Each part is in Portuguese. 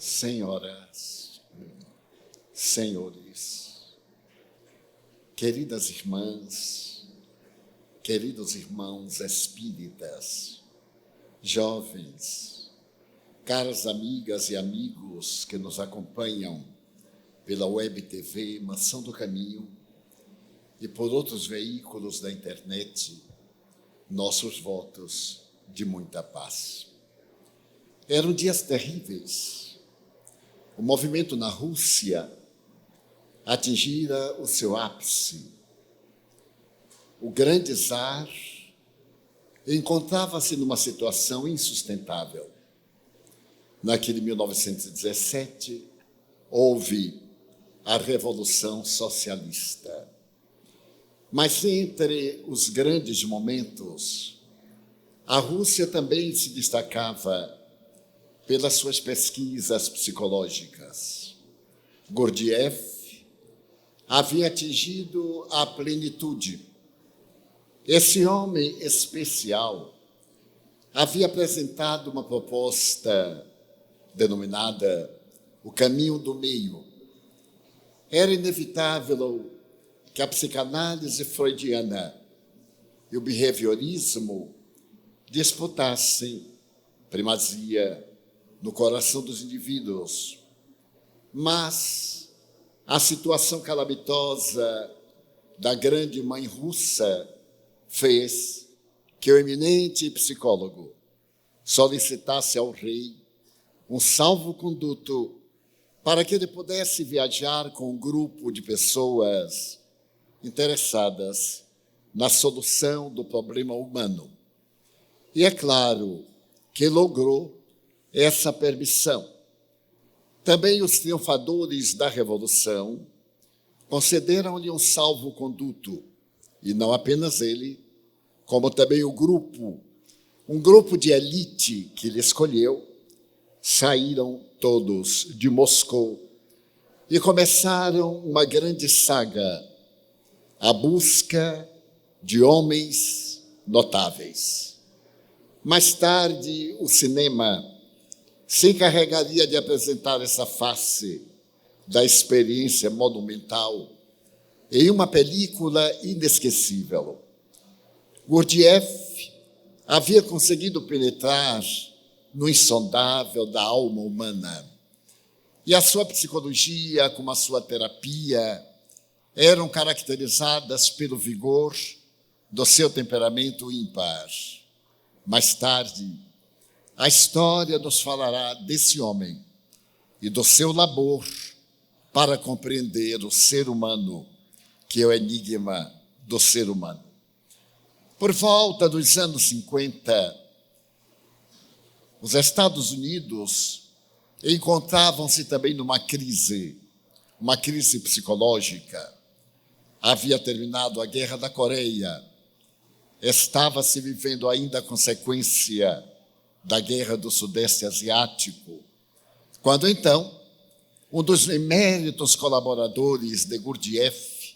Senhoras, senhores, queridas irmãs, queridos irmãos espíritas, jovens, caras amigas e amigos que nos acompanham pela Web TV Mansão do Caminho e por outros veículos da internet, nossos votos de muita paz. Eram dias terríveis. O movimento na Rússia atingira o seu ápice. O grande czar encontrava-se numa situação insustentável. Naquele 1917, houve a Revolução Socialista. Mas entre os grandes momentos, a Rússia também se destacava pelas suas pesquisas psicológicas. Gurdjieff havia atingido a plenitude. Esse homem especial havia apresentado uma proposta denominada o caminho do meio. Era inevitável que a psicanálise freudiana e o behaviorismo disputassem primazia no coração dos indivíduos. Mas a situação calamitosa da grande mãe russa fez que o eminente psicólogo solicitasse ao rei um salvo-conduto para que ele pudesse viajar com um grupo de pessoas interessadas na solução do problema humano. E é claro que logrou essa permissão. Também os triunfadores da Revolução concederam-lhe um salvo-conduto, e não apenas ele, como também o grupo, um grupo de elite que ele escolheu, saíram todos de Moscou e começaram uma grande saga, a busca de homens notáveis. Mais tarde, o cinema se encarregaria de apresentar essa face da experiência monumental em uma película inesquecível. Gurdjieff havia conseguido penetrar no insondável da alma humana. E a sua psicologia, como a sua terapia, eram caracterizadas pelo vigor do seu temperamento ímpar. Mais tarde, a história nos falará desse homem e do seu labor para compreender o ser humano, que é o enigma do ser humano. Por volta dos anos 50, os Estados Unidos encontravam-se também numa crise psicológica. Havia terminado a Guerra da Coreia, estava-se vivendo ainda a consequência da Guerra do Sudeste Asiático, quando então um dos eméritos colaboradores de Gurdjieff,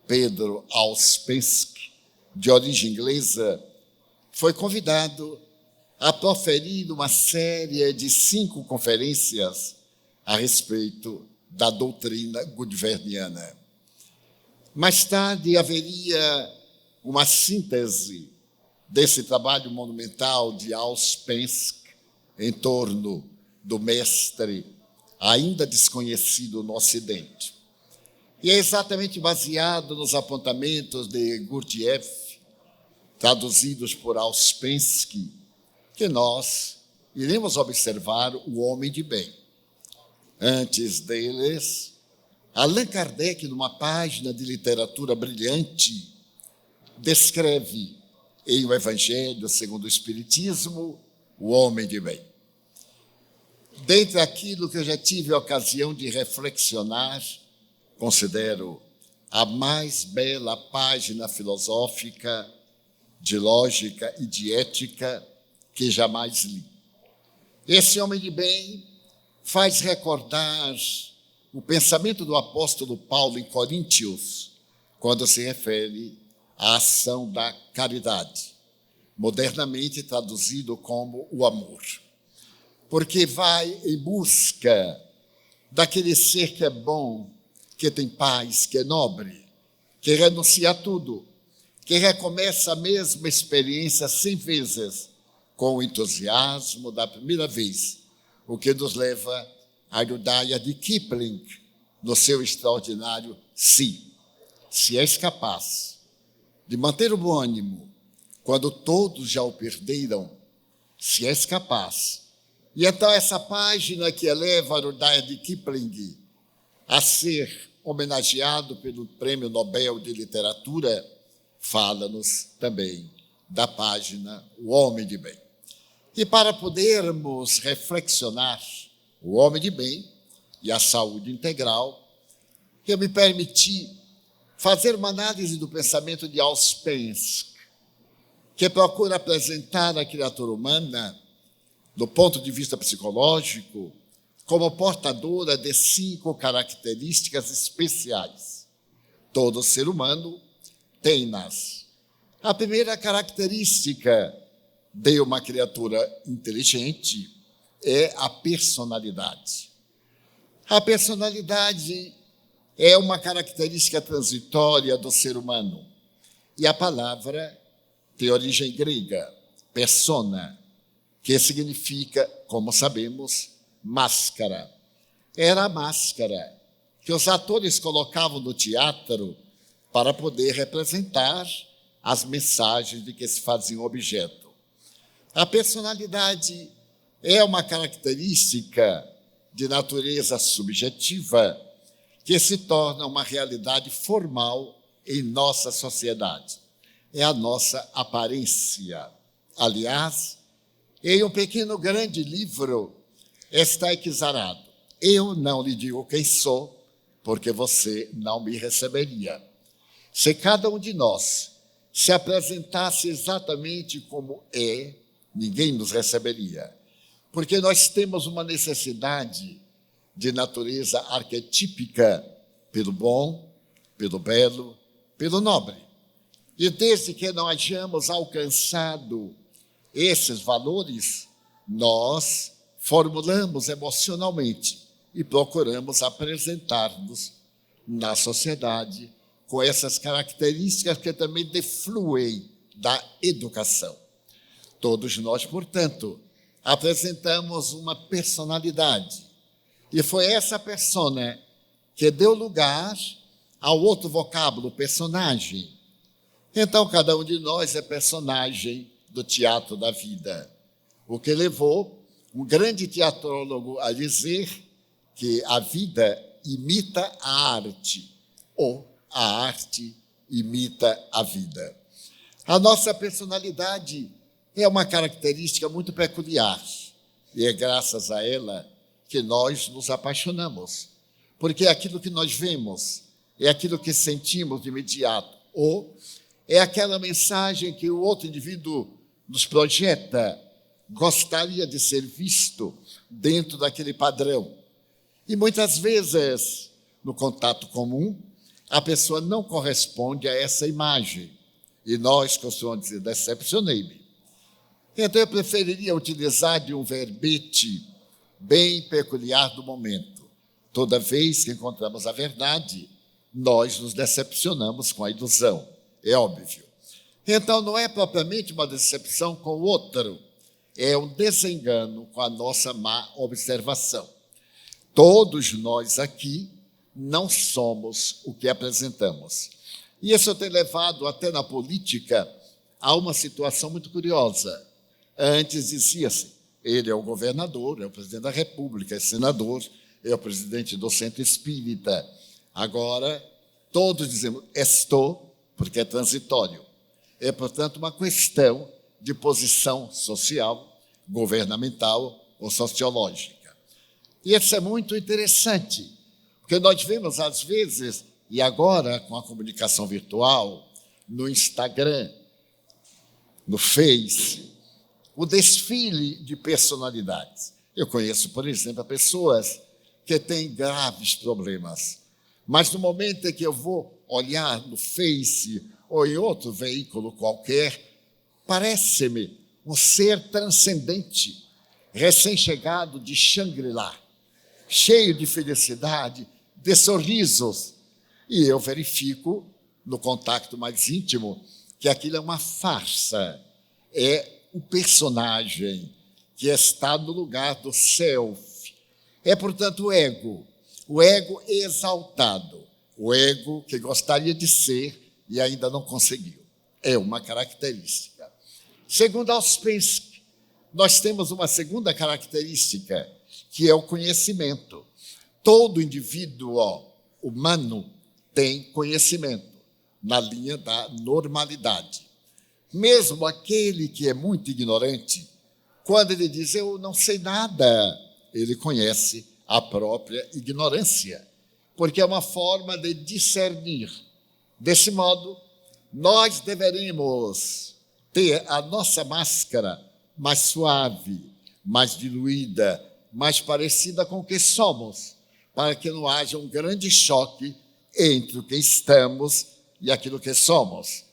Pedro Ouspensky, de origem inglesa, foi convidado a proferir uma série de 5 conferências a respeito da doutrina gurdjieffiana. Mais tarde haveria uma síntese desse trabalho monumental de Ouspensky em torno do mestre ainda desconhecido no Ocidente. E é exatamente baseado nos apontamentos de Gurdjieff, traduzidos por Ouspensky, que nós iremos observar o homem de bem. Antes deles, Allan Kardec, numa página de literatura brilhante, descreve em O Evangelho segundo o Espiritismo, o homem de bem. Dentre aquilo que eu já tive a ocasião de reflexionar, considero a mais bela página filosófica, de lógica e de ética que jamais li. Esse homem de bem faz recordar o pensamento do apóstolo Paulo em Coríntios, quando se refere à ação da caridade, modernamente traduzido como o amor. porque vai em busca daquele ser que é bom, que tem paz, que é nobre, que renuncia a tudo, que recomeça a mesma experiência 100 vezes, com o entusiasmo da primeira vez, o que nos leva à ideia de Kipling, no seu extraordinário Se és capaz de manter o bom ânimo quando todos já o perderam, se és capaz. E então essa página que eleva a ideia de Kipling a ser homenageado pelo Prêmio Nobel de Literatura, fala-nos também da página O Homem de Bem. E para podermos reflexionar o homem de bem e a saúde integral, eu me permiti fazer uma análise do pensamento de Ouspensky, que procura apresentar a criatura humana, do ponto de vista psicológico, como portadora de 5 características especiais. Todo ser humano tem-nas. A primeira característica de uma criatura inteligente é a personalidade. A personalidade é uma característica transitória do ser humano. E a palavra tem origem grega, persona, que significa, como sabemos, máscara. Era a máscara que os atores colocavam no teatro para poder representar as mensagens de que se faziam objeto. A personalidade é uma característica de natureza subjetiva que se torna uma realidade formal em nossa sociedade. É a nossa aparência. Aliás, em um pequeno grande livro está exarado: eu não lhe digo quem sou, porque você não me receberia. Se cada um de nós se apresentasse exatamente como é, ninguém nos receberia, porque nós temos uma necessidade de natureza arquetípica pelo bom, pelo belo, pelo nobre. E desde que não hayamos alcançado esses valores, nós formulamos emocionalmente e procuramos apresentar-nos na sociedade com essas características que também defluem da educação. Todos nós, portanto, apresentamos uma personalidade. E foi essa persona que deu lugar ao outro vocábulo, personagem. Então, cada um de nós é personagem do teatro da vida, o que levou um grande teatrólogo a dizer que a vida imita a arte, ou a arte imita a vida. A nossa personalidade é uma característica muito peculiar, e é graças a ela que nós nos apaixonamos, porque é aquilo que nós vemos, é aquilo que sentimos de imediato, ou é aquela mensagem que o outro indivíduo nos projeta, gostaria de ser visto dentro daquele padrão. E muitas vezes, no contato comum, a pessoa não corresponde a essa imagem. E nós costumamos dizer: decepcionei-me. Então eu preferiria utilizar de um verbete bem peculiar do momento. Toda vez que encontramos a verdade, nós nos decepcionamos com a ilusão. É óbvio. Então não é propriamente uma decepção com o outro, é um desengano com a nossa má observação. Todos nós aqui não somos o que apresentamos. E isso tem levado até na política a uma situação muito curiosa. Antes dizia-se: ele é o governador, é o presidente da República, é senador, é o presidente do Centro Espírita. Agora, todos dizemos estou, porque é transitório. É, portanto, uma questão de posição social, governamental ou sociológica. E isso é muito interessante, porque nós vemos, às vezes, e agora com a comunicação virtual, no Instagram, no Face, o desfile de personalidades. Eu conheço, por exemplo, pessoas que têm graves problemas, mas no momento em que eu vou olhar no Face ou em outro veículo qualquer, parece-me um ser transcendente, recém-chegado de Shangri-La, cheio de felicidade, de sorrisos. E eu verifico, no contato mais íntimo, que aquilo é uma farsa. É o personagem que está no lugar do self. É, portanto, o ego exaltado, o ego que gostaria de ser e ainda não conseguiu. É uma característica. Segundo Ouspensky, nós temos uma segunda característica, que é o conhecimento. Todo indivíduo humano tem conhecimento, na linha da normalidade. Mesmo aquele que é muito ignorante, quando ele diz, eu não sei nada, ele conhece a própria ignorância, porque é uma forma de discernir. Desse modo, nós deveremos ter a nossa máscara mais suave, mais diluída, mais parecida com o que somos, para que não haja um grande choque entre o que estamos e aquilo que somos.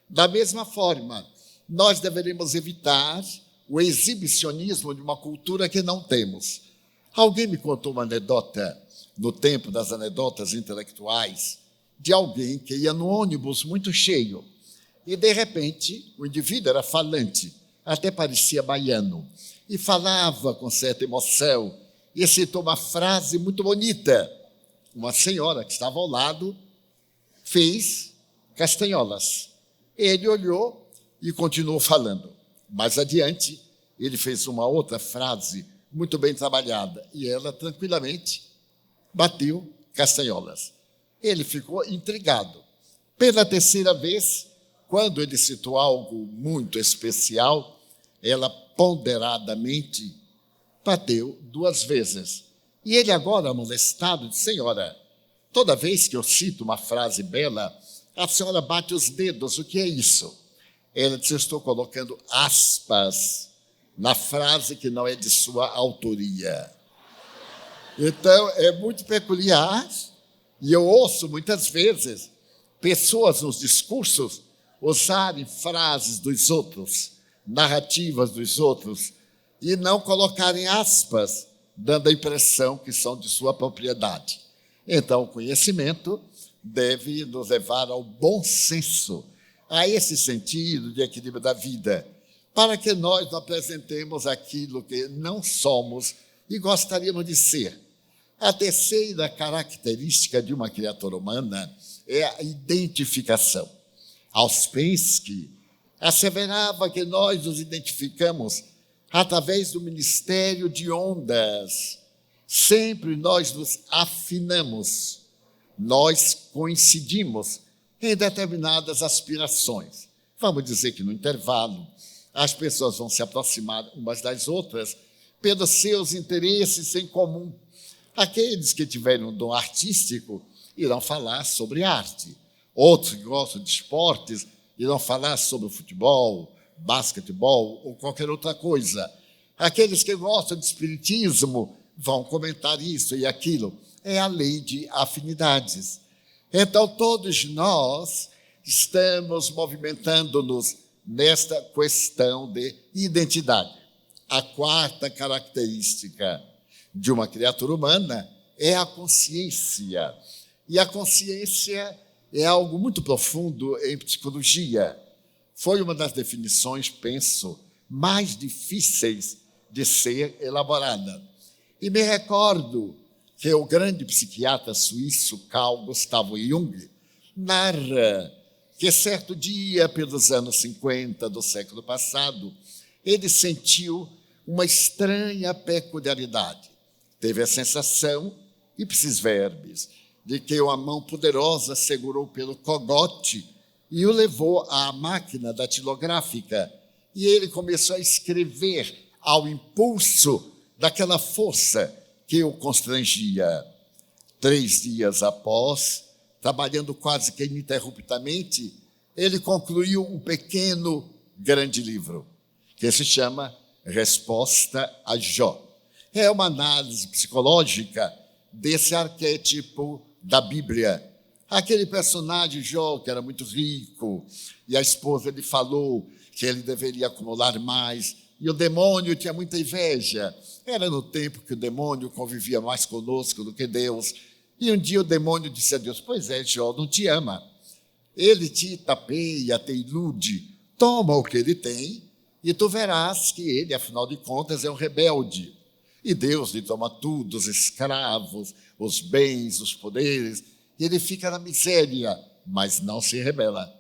Da mesma forma, nós deveríamos evitar o exibicionismo de uma cultura que não temos. Alguém me contou uma anedota, no tempo das anedotas intelectuais, de alguém que ia no ônibus muito cheio e, de repente, o indivíduo era falante, até parecia baiano, e falava com certa emoção, e citou uma frase muito bonita. Uma senhora que estava ao lado fez castanholas. Ele olhou e continuou falando. Mais adiante, ele fez uma outra frase muito bem trabalhada, e ela tranquilamente bateu castanholas. Ele ficou intrigado. Pela terceira vez, quando ele citou algo muito especial, ela ponderadamente bateu 2 vezes. E ele agora, molestado, disse, senhora, toda vez que eu cito uma frase bela, a senhora bate os dedos, o que é isso? Ela disse, eu estou colocando aspas na frase que não é de sua autoria. Então, é muito peculiar, e eu ouço muitas vezes pessoas nos discursos usarem frases dos outros, narrativas dos outros, e não colocarem aspas, dando a impressão que são de sua propriedade. Então, o conhecimento deve nos levar ao bom senso, a esse sentido de equilíbrio da vida, para que nós não apresentemos aquilo que não somos e gostaríamos de ser. A terceira característica de uma criatura humana é a identificação. Ouspensky asseverava que nós nos identificamos através do ministério de ondas. Sempre nós nos afinamos, nós coincidimos em determinadas aspirações. Vamos dizer que no intervalo as pessoas vão se aproximar umas das outras pelos seus interesses em comum. Aqueles que tiverem um dom artístico irão falar sobre arte. Outros que gostam de esportes irão falar sobre futebol, basquetebol ou qualquer outra coisa. Aqueles que gostam de espiritismo vão comentar isso e aquilo. É a lei de afinidades. Então, todos nós estamos movimentando-nos nesta questão de identidade. A quarta característica de uma criatura humana é a consciência. E a consciência é algo muito profundo em psicologia. Foi uma das definições, penso, mais difíceis de ser elaborada. E me recordo que o grande psiquiatra suíço Carl Gustav Jung narra que certo dia, pelos anos 50 do século passado, ele sentiu uma estranha peculiaridade. Teve a sensação, ipsis verbis, de que uma mão poderosa segurou pelo cogote e o levou à máquina datilográfica. E ele começou a escrever ao impulso daquela força que o constrangia. 3 dias após, trabalhando quase que ininterruptamente, ele concluiu um pequeno, grande livro, que se chama Resposta a Jó. É uma análise psicológica desse arquétipo da Bíblia. Aquele personagem Jó, que era muito rico, e a esposa lhe falou que ele deveria acumular mais, e o demônio tinha muita inveja. Era no tempo que o demônio convivia mais conosco do que Deus. E um dia o demônio disse a Deus: pois é, Jó não te ama. Ele te tapeia, te ilude. Toma o que ele tem e tu verás que ele, afinal de contas, é um rebelde. E Deus lhe toma tudo, os escravos, os bens, os poderes, e ele fica na miséria, mas não se rebela.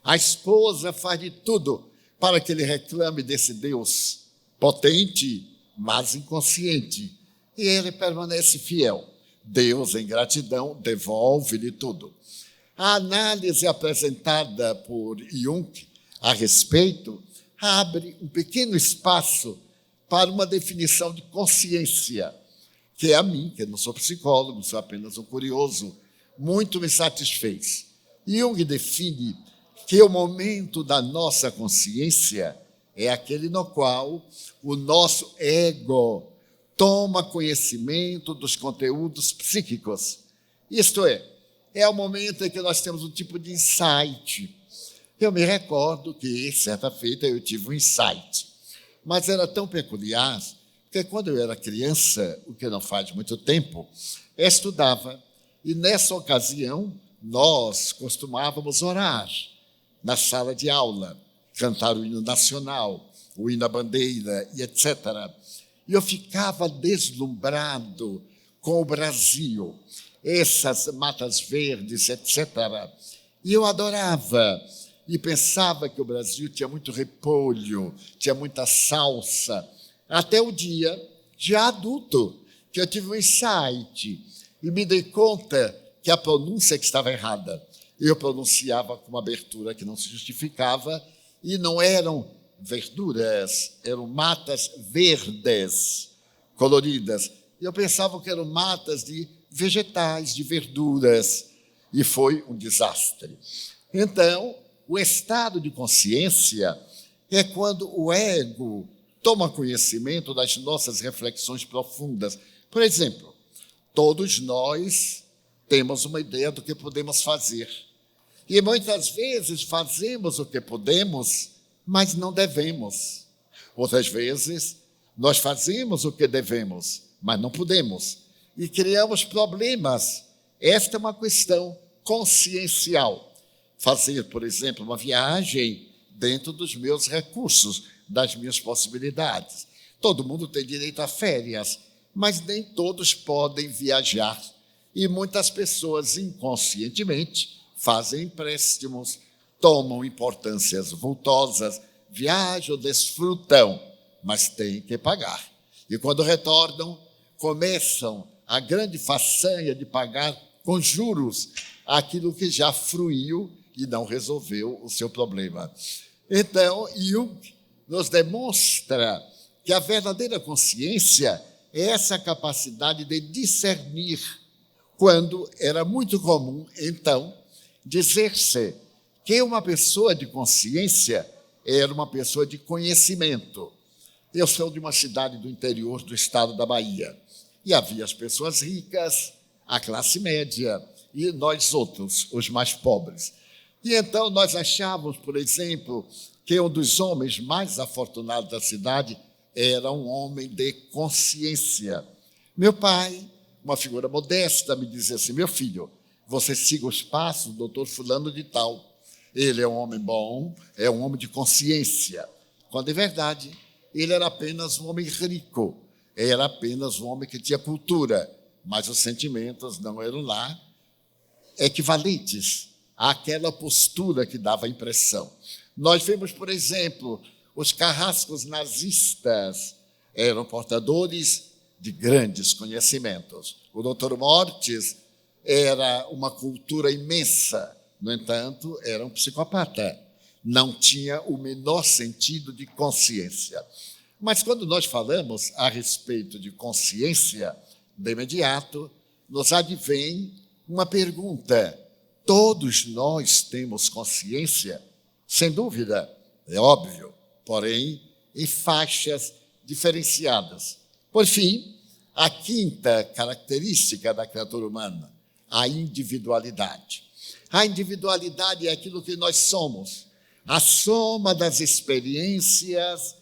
A esposa faz de tudo para que ele reclame desse Deus potente, mas inconsciente. E ele permanece fiel. Deus, em gratidão, devolve-lhe tudo. A análise apresentada por Jung a respeito abre um pequeno espaço para uma definição de consciência, que a mim, que não sou psicólogo, sou apenas um curioso, muito me satisfez. Jung define que o momento da nossa consciência é aquele no qual o nosso ego toma conhecimento dos conteúdos psíquicos. Isto é o momento em que nós temos um tipo de insight. Eu me recordo que, certa feita, eu tive um insight, mas era tão peculiar que quando eu era criança, o que não faz muito tempo, eu estudava, e nessa ocasião nós costumávamos orar na sala de aula, cantar o hino nacional, o hino à bandeira e etc. E eu ficava deslumbrado com o Brasil, essas matas verdes, etc. E eu adorava e pensava que o Brasil tinha muito repolho, tinha muita salsa, até o dia, já adulto, que eu tive um insight e me dei conta que a pronúncia que estava errada. Eu pronunciava com uma abertura que não se justificava e não eram verduras, eram matas verdes, coloridas. E eu pensava que eram matas de vegetais, de verduras, e foi um desastre. Então, o estado de consciência é quando o ego toma conhecimento das nossas reflexões profundas. Por exemplo, todos nós temos uma ideia do que podemos fazer. E muitas vezes fazemos o que podemos, mas não devemos. Outras vezes, nós fazemos o que devemos, mas não podemos. E criamos problemas. Esta é uma questão consciencial. Fazer, por exemplo, uma viagem dentro dos meus recursos, das minhas possibilidades. Todo mundo tem direito a férias, mas nem todos podem viajar. E muitas pessoas, inconscientemente, fazem empréstimos, tomam importâncias vultosas, viajam, desfrutam, mas têm que pagar. E quando retornam, começam a grande façanha de pagar com juros aquilo que já fruiu e não resolveu o seu problema. Então, Jung nos demonstra que a verdadeira consciência é essa capacidade de discernir, quando era muito comum, então, dizer-se que uma pessoa de consciência era uma pessoa de conhecimento. Eu sou de uma cidade do interior do estado da Bahia, e havia as pessoas ricas, a classe média, e nós outros, os mais pobres. E então nós achávamos, por exemplo, que um dos homens mais afortunados da cidade era um homem de consciência. Meu pai, uma figura modesta, me dizia assim: meu filho, você siga os passos do doutor fulano de tal. Ele é um homem bom, é um homem de consciência. Quando, em verdade, ele era apenas um homem rico, era apenas um homem que tinha cultura, mas os sentimentos não eram lá equivalentes àquela postura que dava a impressão. Nós vemos, por exemplo, os carrascos nazistas eram portadores de grandes conhecimentos. O Dr. Mortis era uma cultura imensa, no entanto, era um psicopata. Não tinha o menor sentido de consciência. Mas quando nós falamos a respeito de consciência, de imediato, nos advém uma pergunta: todos nós temos consciência? Sem dúvida, é óbvio, porém, em faixas diferenciadas. Por fim, a quinta característica da criatura humana, a individualidade. A individualidade é aquilo que nós somos, a soma das experiências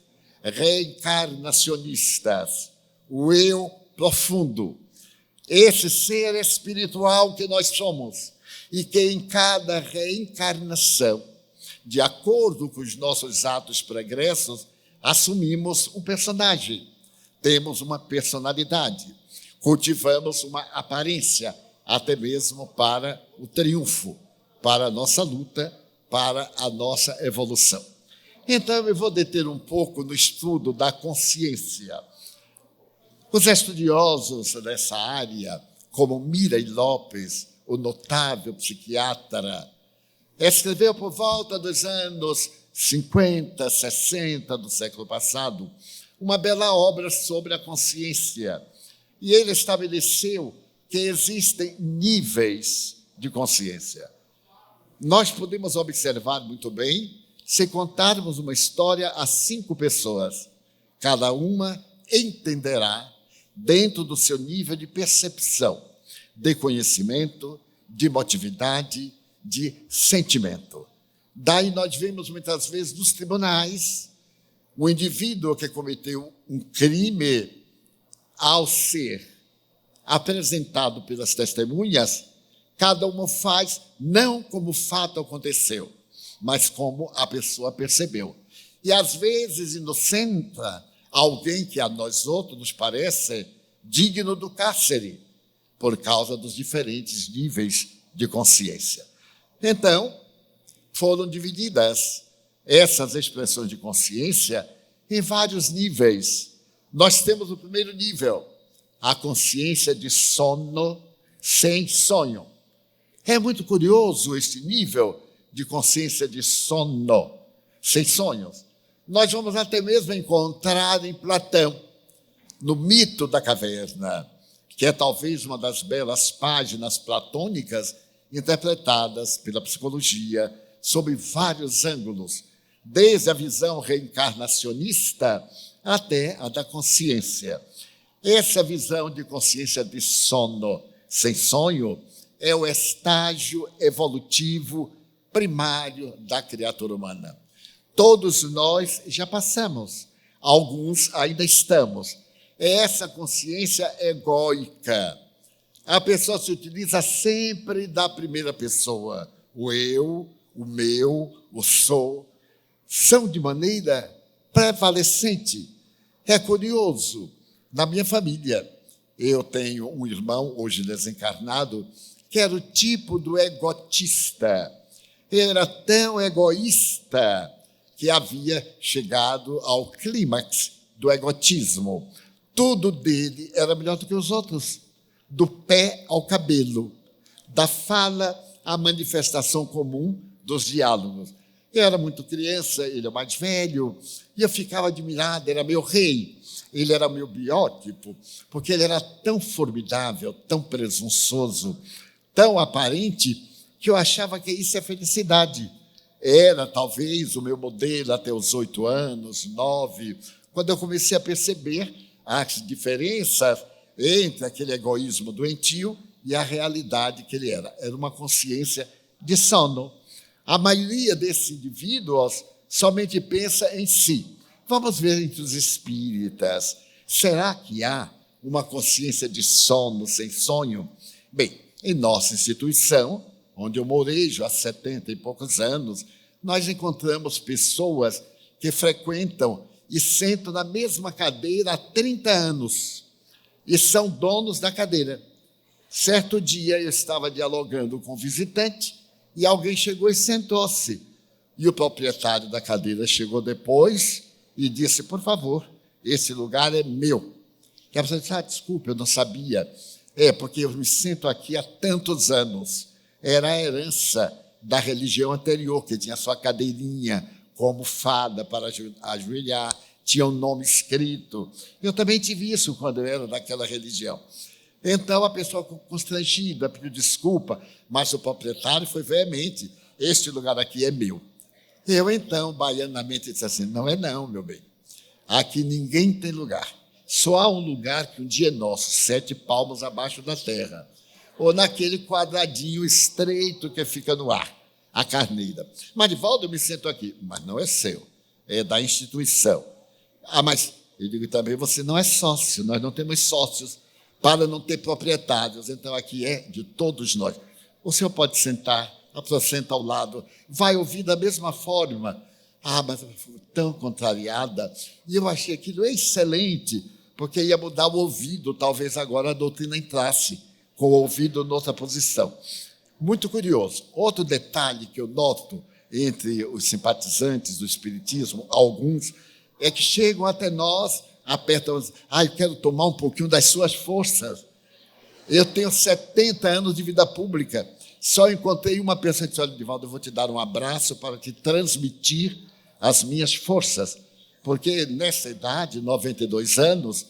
reencarnacionistas, o eu profundo, esse ser espiritual que nós somos e que em cada reencarnação, de acordo com os nossos atos pregressos, assumimos um personagem, temos uma personalidade, cultivamos uma aparência, até mesmo para o triunfo, para a nossa luta, para a nossa evolução. Então, eu vou deter um pouco no estudo da consciência. Os estudiosos dessa área, como Mirey Lopes, o notável psiquiatra, escreveu por volta dos anos 50, 60 do século passado, uma bela obra sobre a consciência. E ele estabeleceu que existem níveis de consciência. Nós podemos observar muito bem se contarmos uma história a 5 pessoas. Cada uma entenderá dentro do seu nível de percepção, de conhecimento, de motividade, de sentimento. Daí nós vemos muitas vezes nos tribunais o indivíduo que cometeu um crime, ao ser apresentado pelas testemunhas, cada uma faz não como o fato aconteceu, mas como a pessoa percebeu. E às vezes inocenta alguém que a nós outros nos parece digno do cárcere, por causa dos diferentes níveis de consciência. Então, foram divididas essas expressões de consciência em vários níveis. Nós temos o primeiro nível, a consciência de sono sem sonho. É muito curioso este nível de consciência de sono sem sonhos. Nós vamos até mesmo encontrar em Platão, no mito da caverna, que é talvez uma das belas páginas platônicas interpretadas pela psicologia sob vários ângulos, desde a visão reencarnacionista até a da consciência. Essa visão de consciência de sono sem sonho é o estágio evolutivo primário da criatura humana. Todos nós já passamos, alguns ainda estamos. É essa consciência egóica. A pessoa se utiliza sempre da primeira pessoa. O eu, o meu, o sou, são de maneira prevalecente. É curioso, na minha família, eu tenho um irmão, hoje desencarnado, que era o tipo do egotista. Ele era tão egoísta que havia chegado ao clímax do egotismo. Tudo dele era melhor do que os outros, do pé ao cabelo, da fala à manifestação comum dos diálogos. Eu era muito criança, ele é mais velho, e eu ficava admirado, era meu rei, ele era meu biótipo, porque ele era tão formidável, tão presunçoso, tão aparente, que eu achava que isso é felicidade. Era talvez o meu modelo até os 8 anos, 9, quando eu comecei a perceber as diferenças entre aquele egoísmo doentio e a realidade que ele era. Era uma consciência de sono. A maioria desses indivíduos somente pensa em si. Vamos ver entre os espíritas. Será que há uma consciência de sono sem sonho? Bem, em nossa instituição, onde eu morejo há 70 e poucos anos, nós encontramos pessoas que frequentam e sentam na mesma cadeira há 30 anos e são donos da cadeira. Certo dia eu estava dialogando com um visitante e alguém chegou e sentou-se. E o proprietário da cadeira chegou depois e disse, por favor, esse lugar é meu. E a pessoa disse, desculpe, eu não sabia. É, porque eu me sento aqui há tantos anos. Era a herança da religião anterior, que tinha sua cadeirinha como fada para ajoelhar, tinha um nome escrito. Eu também tive isso quando eu era daquela religião. Então a pessoa constrangida pediu desculpa, mas o proprietário foi veemente, este lugar aqui é meu. Eu então, baianamente, disse assim, não é não, meu bem. Aqui ninguém tem lugar. Só há um lugar que um dia é nosso, 7 palmos abaixo da terra. Ou naquele quadradinho estreito que fica no ar, a carneira. Marivaldo, eu me sento aqui, mas não é seu, é da instituição. Mas eu digo também, você não é sócio, nós não temos sócios para não ter proprietários, então aqui é de todos nós. O senhor pode sentar, a pessoa senta ao lado, vai ouvir da mesma forma. Mas ela ficou tão contrariada, e eu achei aquilo excelente, porque ia mudar o ouvido, talvez agora a doutrina entrasse com o ouvido noutra posição. Muito curioso. Outro detalhe que eu noto entre os simpatizantes do Espiritismo, alguns, é que chegam até nós, apertam, eu quero tomar um pouquinho das suas forças. Eu tenho 70 anos de vida pública, só encontrei uma pessoa que disse, olha, Divaldo, eu vou te dar um abraço para te transmitir as minhas forças, porque nessa idade, 92 anos,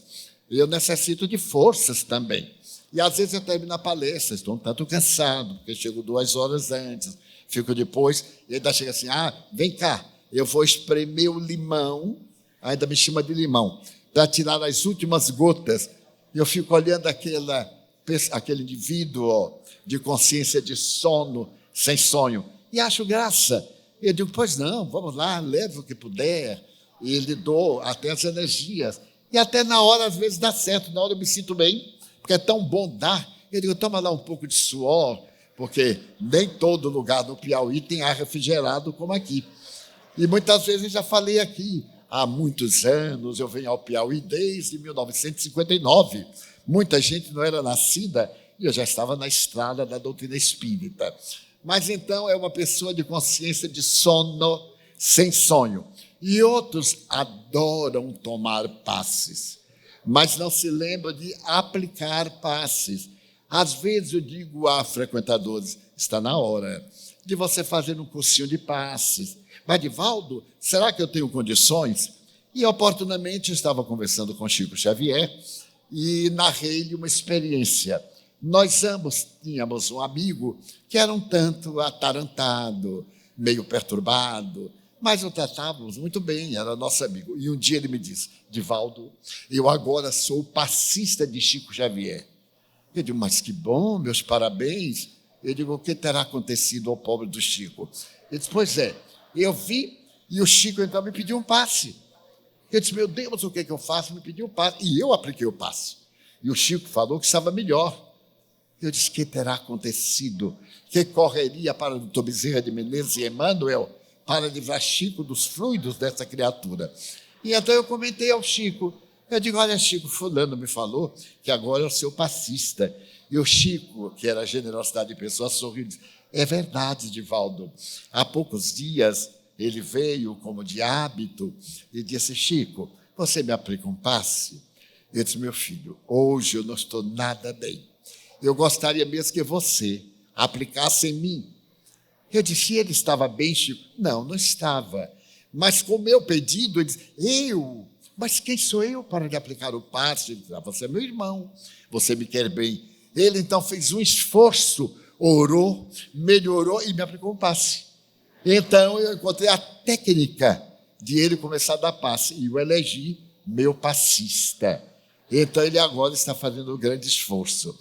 eu necessito de forças também. E às vezes eu termino a palestra, estou um tanto cansado, porque chego 2 horas antes, fico depois, e ainda chega assim, vem cá, eu vou espremer o limão, ainda me chama de limão, para tirar as últimas gotas. E eu fico olhando aquele indivíduo de consciência de sono, sem sonho, e acho graça. Eu digo, pois não, vamos lá, leve o que puder, e lhe dou até as energias. E até na hora, às vezes, dá certo, na hora eu me sinto bem, porque é tão bom dar. Eu digo, toma lá um pouco de suor, porque nem todo lugar no Piauí tem ar refrigerado como aqui. E muitas vezes eu já falei aqui, há muitos anos, eu venho ao Piauí desde 1959. Muita gente não era nascida e eu já estava na estrada da doutrina espírita. Mas então é uma pessoa de consciência de sono sem sonho. E outros adoram tomar passes, mas não se lembram de aplicar passes. Às vezes eu digo a frequentadores, está na hora de você fazer um cursinho de passes. Mas, Divaldo, será que eu tenho condições? E, oportunamente, eu estava conversando com Chico Xavier e narrei-lhe uma experiência. Nós ambos tínhamos um amigo que era um tanto atarantado, meio perturbado, mas o tratávamos muito bem, era nosso amigo. E um dia ele me disse, Divaldo, eu agora sou o passista de Chico Xavier. Eu digo, mas que bom, meus parabéns. Eu digo, o que terá acontecido ao pobre do Chico? Ele disse, pois é, eu vi e o Chico então me pediu um passe. Eu disse, meu Deus, o que é que eu faço? Me pediu um passe. E eu apliquei o passe. E o Chico falou que estava melhor. Eu disse, o que terá acontecido? Que correria para o doutor Bezerra de Menezes e Emmanuel para livrar Chico dos fluidos dessa criatura? E então eu comentei ao Chico. Eu digo, olha, Chico, fulano me falou que agora é o seu passista. E o Chico, que era a generosidade de pessoa, sorriu e disse, é verdade, Divaldo. Há poucos dias ele veio como de hábito e disse, Chico, você me aplica um passe? Eu disse, meu filho, hoje eu não estou nada bem. Eu gostaria mesmo que você aplicasse em mim. Eu disse, ele estava bem, Chico? Não, não estava. Mas com o meu pedido, ele disse, eu? Mas quem sou eu para lhe aplicar o passe? Ele disse, você é meu irmão, você me quer bem. Ele então fez um esforço, orou, melhorou e me aplicou um passe. Então eu encontrei a técnica de ele começar a dar passe e o elegi meu passista. Então ele agora está fazendo um grande esforço.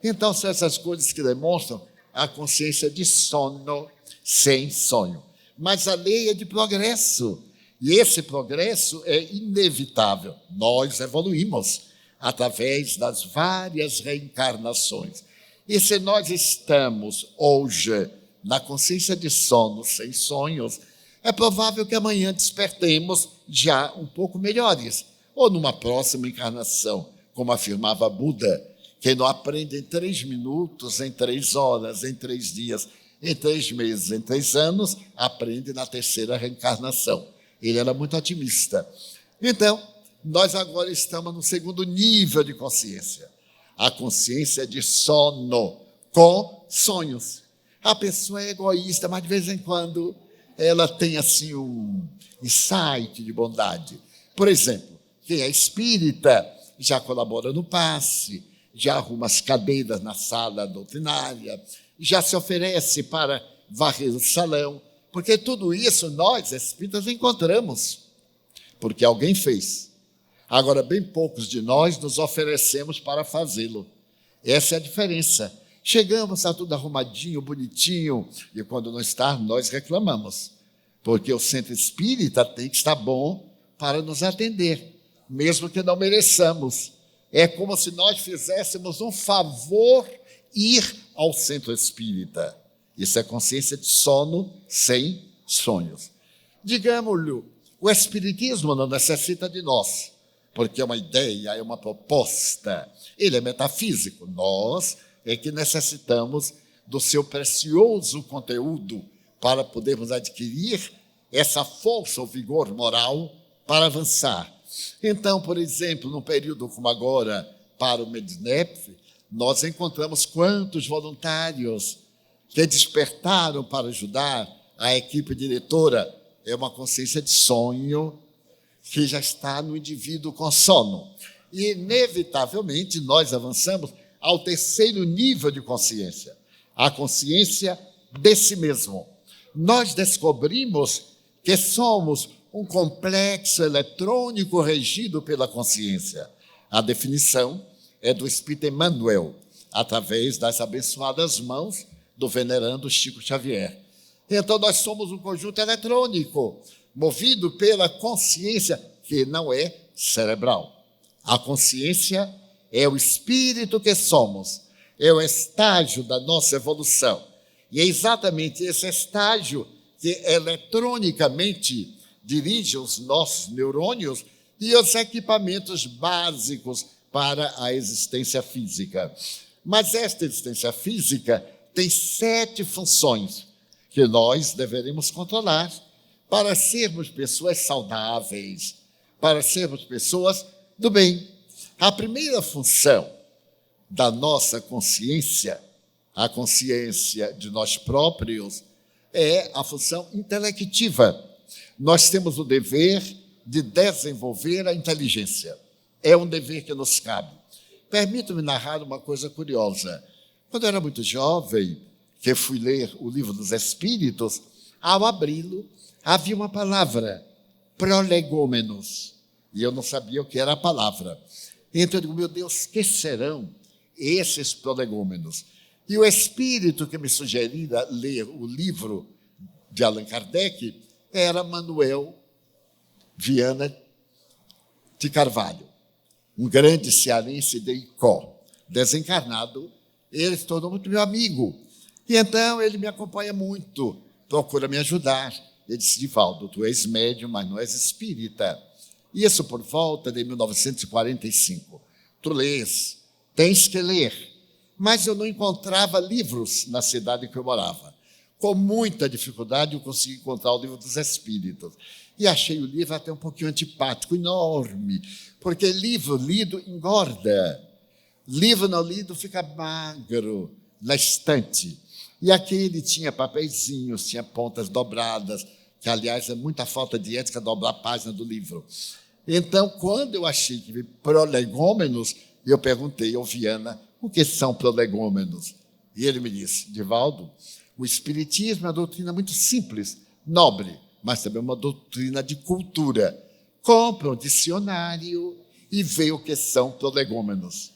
Então são essas coisas que demonstram a consciência de sono sem sonho. Mas a lei é de progresso e esse progresso é inevitável. Nós evoluímos através das várias reencarnações. E se nós estamos hoje na consciência de sono, sem sonhos, é provável que amanhã despertemos já um pouco melhores, ou numa próxima encarnação, como afirmava Buda, quem não aprende em 3 minutos, em 3 horas, em 3 dias, em 3 meses, em 3 anos, aprende na 3ª reencarnação. Ele era muito otimista. Então, nós agora estamos no 2º nível de consciência, a consciência de sono, com sonhos. A pessoa é egoísta, mas de vez em quando ela tem assim um insight de bondade. Por exemplo, quem é espírita já colabora no passe, já arruma as cadeiras na sala doutrinária, já se oferece para varrer o salão, porque tudo isso nós, espíritas, encontramos, porque alguém fez. Agora, bem poucos de nós nos oferecemos para fazê-lo. Essa é a diferença. Chegamos, está tudo arrumadinho, bonitinho, e quando não está, nós reclamamos, porque o centro espírita tem que estar bom, para nos atender, mesmo que não mereçamos. É como se nós fizéssemos um favor ir ao centro espírita. Isso é consciência de sono sem sonhos. Digamos-lhe, o espiritismo não necessita de nós, porque é uma ideia, é uma proposta. Ele é metafísico. Nós é que necessitamos do seu precioso conteúdo para podermos adquirir essa força ou vigor moral para avançar. Então, por exemplo, num período como agora, para o Medinep, nós encontramos quantos voluntários que despertaram para ajudar a equipe diretora. É uma consciência de sonho que já está no indivíduo com sono. E, inevitavelmente, nós avançamos ao terceiro nível de consciência, a consciência de si mesmo. Nós descobrimos que somos um complexo eletrônico regido pela consciência. A definição é do Espírito Emmanuel, através das abençoadas mãos do venerando Chico Xavier. Então, nós somos um conjunto eletrônico, movido pela consciência, que não é cerebral. A consciência é o espírito que somos, é o estágio da nossa evolução. E é exatamente esse estágio que eletronicamente dirige os nossos neurônios e os equipamentos básicos para a existência física. Mas esta existência física tem 7 funções que nós deveremos controlar para sermos pessoas saudáveis, para sermos pessoas do bem. A primeira função da nossa consciência, a consciência de nós próprios, é a função intelectiva. Nós temos o dever de desenvolver a inteligência. É um dever que nos cabe. Permita-me narrar uma coisa curiosa. Quando eu era muito jovem, que fui ler o Livro dos Espíritos, ao abri-lo, havia uma palavra, prolegômenos, e eu não sabia o que era a palavra. Então eu digo, meu Deus, que serão esses prolegômenos? E o espírito que me sugerira ler o livro de Allan Kardec era Manuel Viana de Carvalho, um grande cearense de Icó, desencarnado. Ele se tornou muito meu amigo. E então ele me acompanha muito, procura me ajudar. Ele disse, Divaldo, tu és médium, mas não és espírita. Isso por volta de 1945. Tu lês, tens que ler. Mas eu não encontrava livros na cidade que eu morava. Com muita dificuldade eu consegui encontrar o Livro dos Espíritos. E achei o livro até um pouquinho antipático, enorme, porque livro lido engorda. Livro não lido fica magro na estante. E aquele tinha papeizinhos, tinha pontas dobradas, que, aliás, é muita falta de ética dobrar a página do livro. Então, quando eu achei que vi prolegômenos, eu perguntei ao Viana, o que são prolegômenos? E ele me disse, Divaldo, o Espiritismo é uma doutrina muito simples, nobre, mas também uma doutrina de cultura. Compra um dicionário e vê o que são prolegômenos.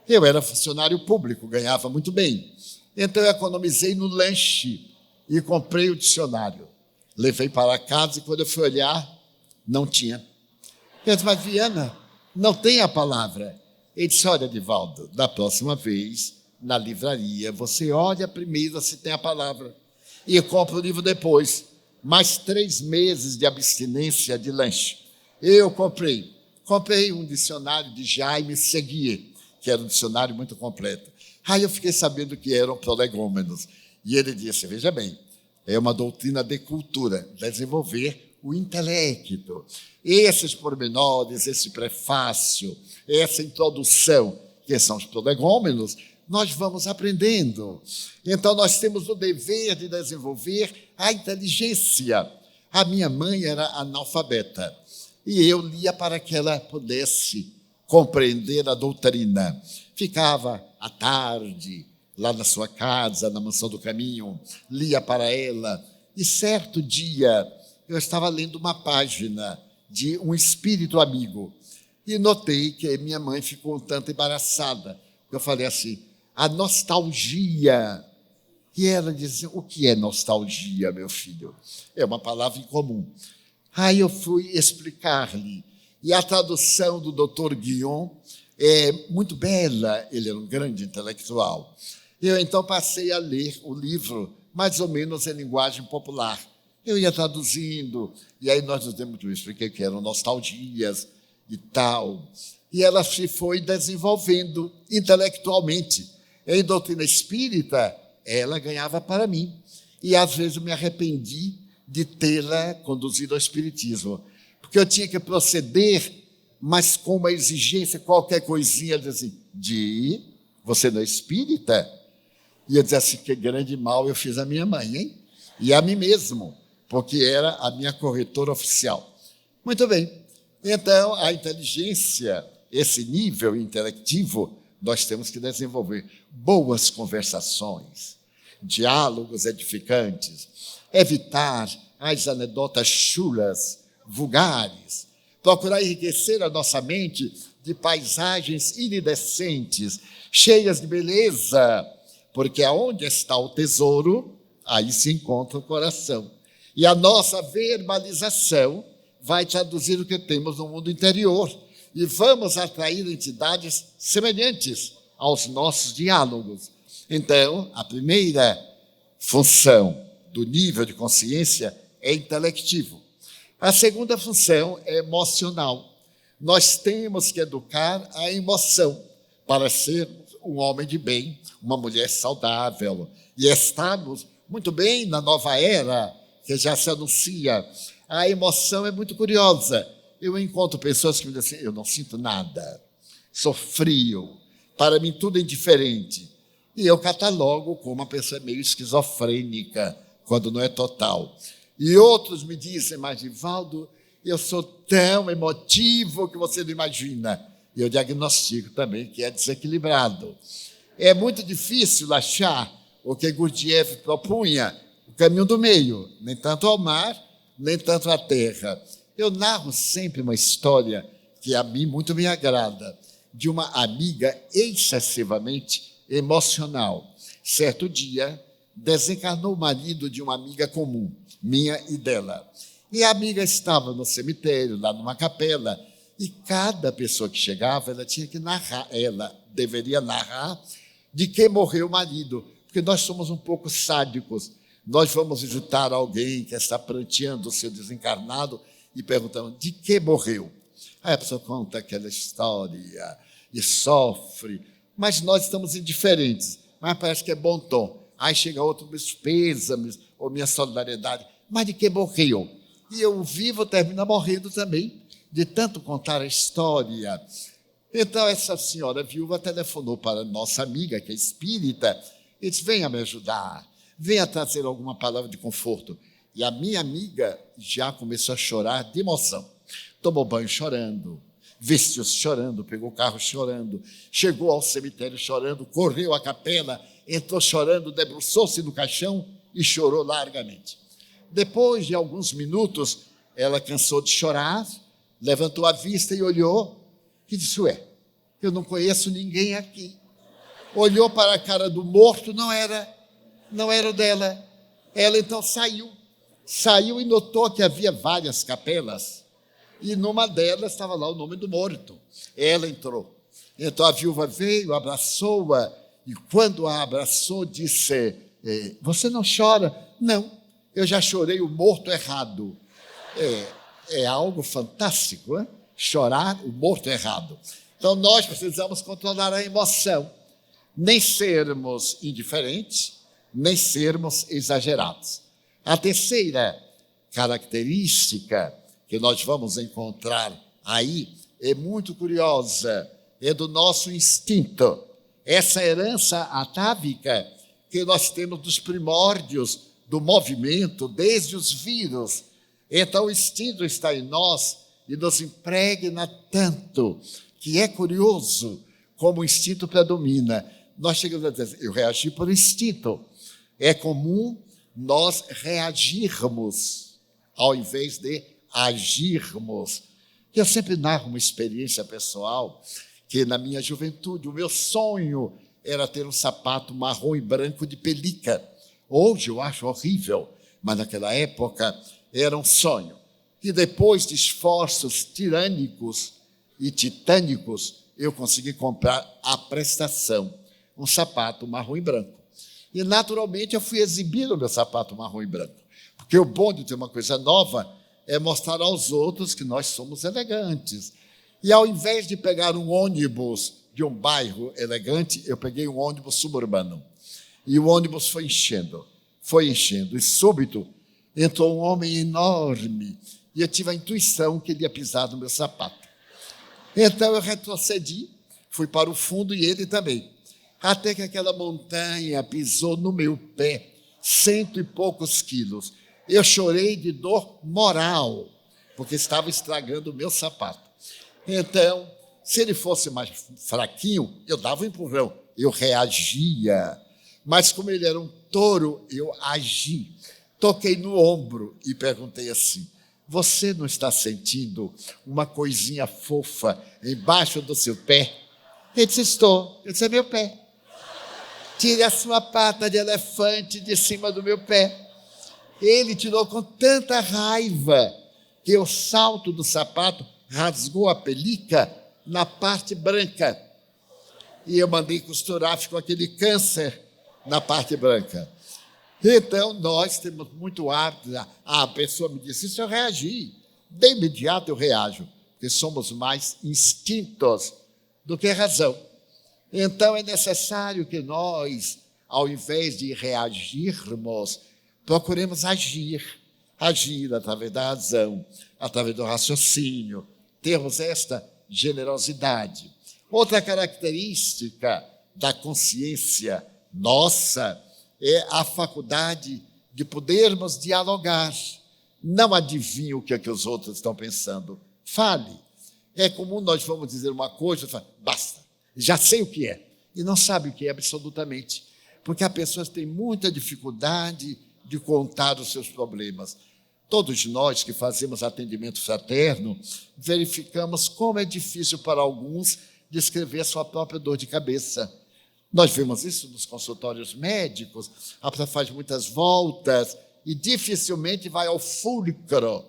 Eu era funcionário público, ganhava muito bem. Então, eu economizei no lanche e comprei o dicionário. Levei para casa e, quando eu fui olhar, não tinha. Eu disse, mas Viana, não tem a palavra. Ele disse, olha, Divaldo, da próxima vez, na livraria, você olha primeiro se tem a palavra e compra o livro depois. Mais 3 meses de abstinência de lanche. Eu comprei um dicionário de Jaime Seguier, que era um dicionário muito completo. Aí eu fiquei sabendo que eram prolegômenos. E ele disse, veja bem, é uma doutrina de cultura, desenvolver o intelecto. Esses pormenores, esse prefácio, essa introdução, que são os prolegômenos, nós vamos aprendendo. Então, nós temos o dever de desenvolver a inteligência. A minha mãe era analfabeta, e eu lia para que ela pudesse compreender a doutrina. Ficava à tarde, lá na sua casa, na Mansão do Caminho, lia para ela. E certo dia, eu estava lendo uma página de um espírito amigo e notei que minha mãe ficou um tanto embaraçada. Eu falei assim, a nostalgia. E ela dizia, o que é nostalgia, meu filho? É uma palavra incomum. Aí eu fui explicar-lhe. E a tradução do Dr. Guion é muito bela, ele era um grande intelectual. Eu então passei a ler o livro, mais ou menos em linguagem popular. Eu ia traduzindo, e aí nós nos demos muito isso, porque eram nostalgias e tal. E ela se foi desenvolvendo intelectualmente. Em doutrina espírita, ela ganhava para mim. E às vezes eu me arrependi de tê-la conduzido ao espiritismo, porque eu tinha que proceder, mas com uma exigência, qualquer coisinha, ela dizia assim, você não é espírita? E eu dizia assim, que grande mal eu fiz à minha mãe, hein? E a mim mesmo, porque era a minha corretora oficial. Muito bem. Então, a inteligência, esse nível intelectivo, nós temos que desenvolver boas conversações, diálogos edificantes, evitar as anedotas chulas, vulgares, procurar enriquecer a nossa mente de paisagens iridescentes, cheias de beleza, porque aonde está o tesouro, aí se encontra o coração. E a nossa verbalização vai traduzir o que temos no mundo interior e vamos atrair entidades semelhantes aos nossos diálogos. Então, a primeira função do nível de consciência é intelectivo. A segunda função é emocional. Nós temos que educar a emoção para ser um homem de bem, uma mulher saudável e estarmos muito bem na nova era que já se anuncia. A emoção é muito curiosa. Eu encontro pessoas que me dizem assim, eu não sinto nada, sou frio, para mim tudo é indiferente. E eu catalogo como uma pessoa meio esquizofrênica, quando não é total. E outros me dizem, mas Divaldo, eu sou tão emotivo que você não imagina. E eu diagnostico também que é desequilibrado. É muito difícil achar o que Gurdjieff propunha, o caminho do meio, nem tanto ao mar, nem tanto à terra. Eu narro sempre uma história que a mim muito me agrada, de uma amiga excessivamente emocional. Certo dia, desencarnou o marido de uma amiga comum, minha e dela. E a amiga estava no cemitério, lá numa capela, e cada pessoa que chegava, ela tinha que narrar, ela deveria narrar de que morreu o marido, porque nós somos um pouco sádicos. Nós vamos visitar alguém que está pranteando o seu desencarnado e perguntamos de que morreu. Aí a pessoa conta aquela história e sofre, mas nós estamos indiferentes, mas parece que é bom tom. Aí chega outro, meus pêsames, ou minha solidariedade, mas de que morreu? E eu vivo termina morrendo também, de tanto contar a história. Então essa senhora viúva telefonou para nossa amiga, que é espírita, e disse, venha me ajudar, venha trazer alguma palavra de conforto. E a minha amiga já começou a chorar de emoção. Tomou banho chorando, vestiu-se chorando, pegou o carro chorando, chegou ao cemitério chorando, correu à capela, entrou chorando, debruçou-se no caixão e chorou largamente. Depois de alguns minutos, ela cansou de chorar, levantou a vista e olhou e disse, eu não conheço ninguém aqui. Olhou para a cara do morto, não era o dela. Ela então saiu e notou que havia várias capelas e numa delas estava lá o nome do morto. Ela entrou. Então a viúva veio, abraçou-a e quando a abraçou disse, você não chora? Não, eu já chorei o morto errado. É algo fantástico, hein? Chorar o morto errado. Então nós precisamos controlar a emoção, nem sermos indiferentes, nem sermos exagerados. A terceira característica que nós vamos encontrar aí é muito curiosa, é do nosso instinto. Essa herança atávica que nós temos dos primórdios do movimento, desde os vírus. Então o instinto está em nós e nos impregna tanto que é curioso como o instinto predomina. Nós chegamos a dizer, eu reagi por instinto. É comum nós reagirmos ao invés de agirmos. Eu sempre narro uma experiência pessoal que na minha juventude o meu sonho era ter um sapato marrom e branco de pelica. Hoje eu acho horrível, mas naquela época era um sonho. E depois de esforços tirânicos e titânicos, eu consegui comprar à prestação um sapato marrom e branco. E, naturalmente, eu fui exibir o meu sapato marrom e branco. Porque o bom de ter uma coisa nova é mostrar aos outros que nós somos elegantes. E, ao invés de pegar um ônibus de um bairro elegante, eu peguei um ônibus suburbano. E o ônibus foi enchendo. E, súbito, entrou um homem enorme. E eu tive a intuição que ele ia pisar no meu sapato. Então, eu retrocedi, fui para o fundo e ele também. Até que aquela montanha pisou no meu pé, 100 e poucos quilos. Eu chorei de dor moral, porque estava estragando o meu sapato. Então, se ele fosse mais fraquinho, eu dava um empurrão, eu reagia. Mas como ele era um touro, eu agi. Toquei no ombro e perguntei assim: você não está sentindo uma coisinha fofa embaixo do seu pé? Ele disse: estou. Eu disse: é meu pé. Tire a sua pata de elefante de cima do meu pé. Ele tirou com tanta raiva que o salto do sapato rasgou a pelica na parte branca. E eu mandei costurar, ficou aquele câncer na parte branca. Então, nós temos muito hábito. A pessoa me disse: isso eu reagi. De imediato eu reajo, porque somos mais instintos do que razão. Então, é necessário que nós, ao invés de reagirmos, procuremos agir através da razão, através do raciocínio, termos esta generosidade. Outra característica da consciência nossa é a faculdade de podermos dialogar. Não adivinhe o que é que os outros estão pensando. Fale. É comum nós vamos dizer uma coisa e falar: basta, já sei o que é. E não sabe o que é absolutamente. Porque as pessoas têm muita dificuldade de contar os seus problemas. Todos nós que fazemos atendimento fraterno, verificamos como é difícil para alguns descrever a sua própria dor de cabeça. Nós vemos isso nos consultórios médicos, a pessoa faz muitas voltas e dificilmente vai ao fulcro.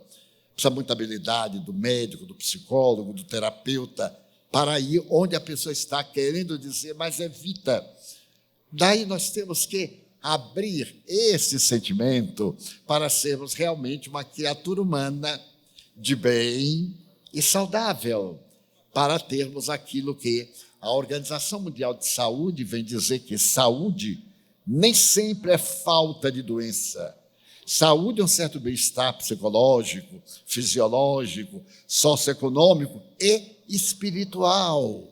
Precisa muita habilidade do médico, do psicólogo, do terapeuta, para ir onde a pessoa está querendo dizer, mas evita. Daí nós temos que abrir esse sentimento para sermos realmente uma criatura humana de bem e saudável, para termos aquilo que a Organização Mundial de Saúde vem dizer, que saúde nem sempre é falta de doença. Saúde é um certo bem-estar psicológico, fisiológico, socioeconômico e espiritual.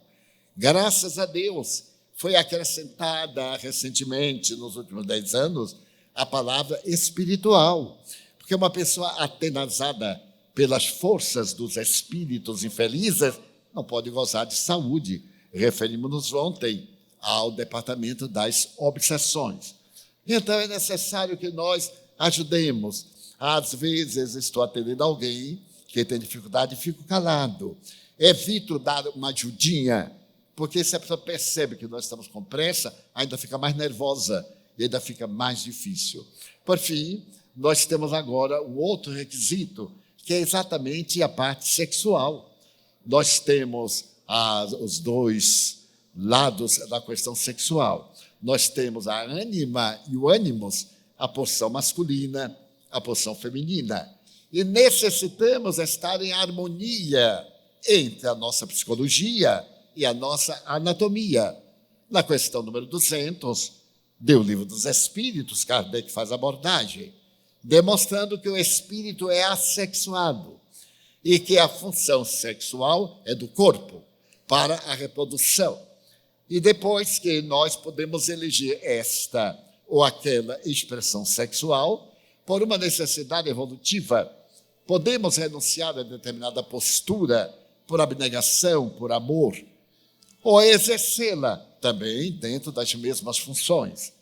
Graças a Deus, foi acrescentada recentemente, nos últimos 10 anos, a palavra espiritual. Porque uma pessoa atenazada pelas forças dos espíritos infelizes não pode gozar de saúde. Referimos-nos ontem ao departamento das obsessões. Então, é necessário que nós ajudemos. Às vezes, estou atendendo alguém que tem dificuldade e fico calado. Evito dar uma ajudinha, porque se a pessoa percebe que nós estamos com pressa, ainda fica mais nervosa e ainda fica mais difícil. Por fim, nós temos agora um outro requisito, que é exatamente a parte sexual. Nós temos os dois lados da questão sexual. Nós temos a ânima e o ânimos, a porção masculina, a porção feminina. E necessitamos estar em harmonia entre a nossa psicologia e a nossa anatomia. Na questão número 200, do Livro dos Espíritos, Kardec faz abordagem, demonstrando que o espírito é assexuado e que a função sexual é do corpo para a reprodução. E depois que nós podemos eleger esta ou aquela expressão sexual por uma necessidade evolutiva, podemos renunciar a determinada postura por abnegação, por amor, ou exercê-la também dentro das mesmas funções.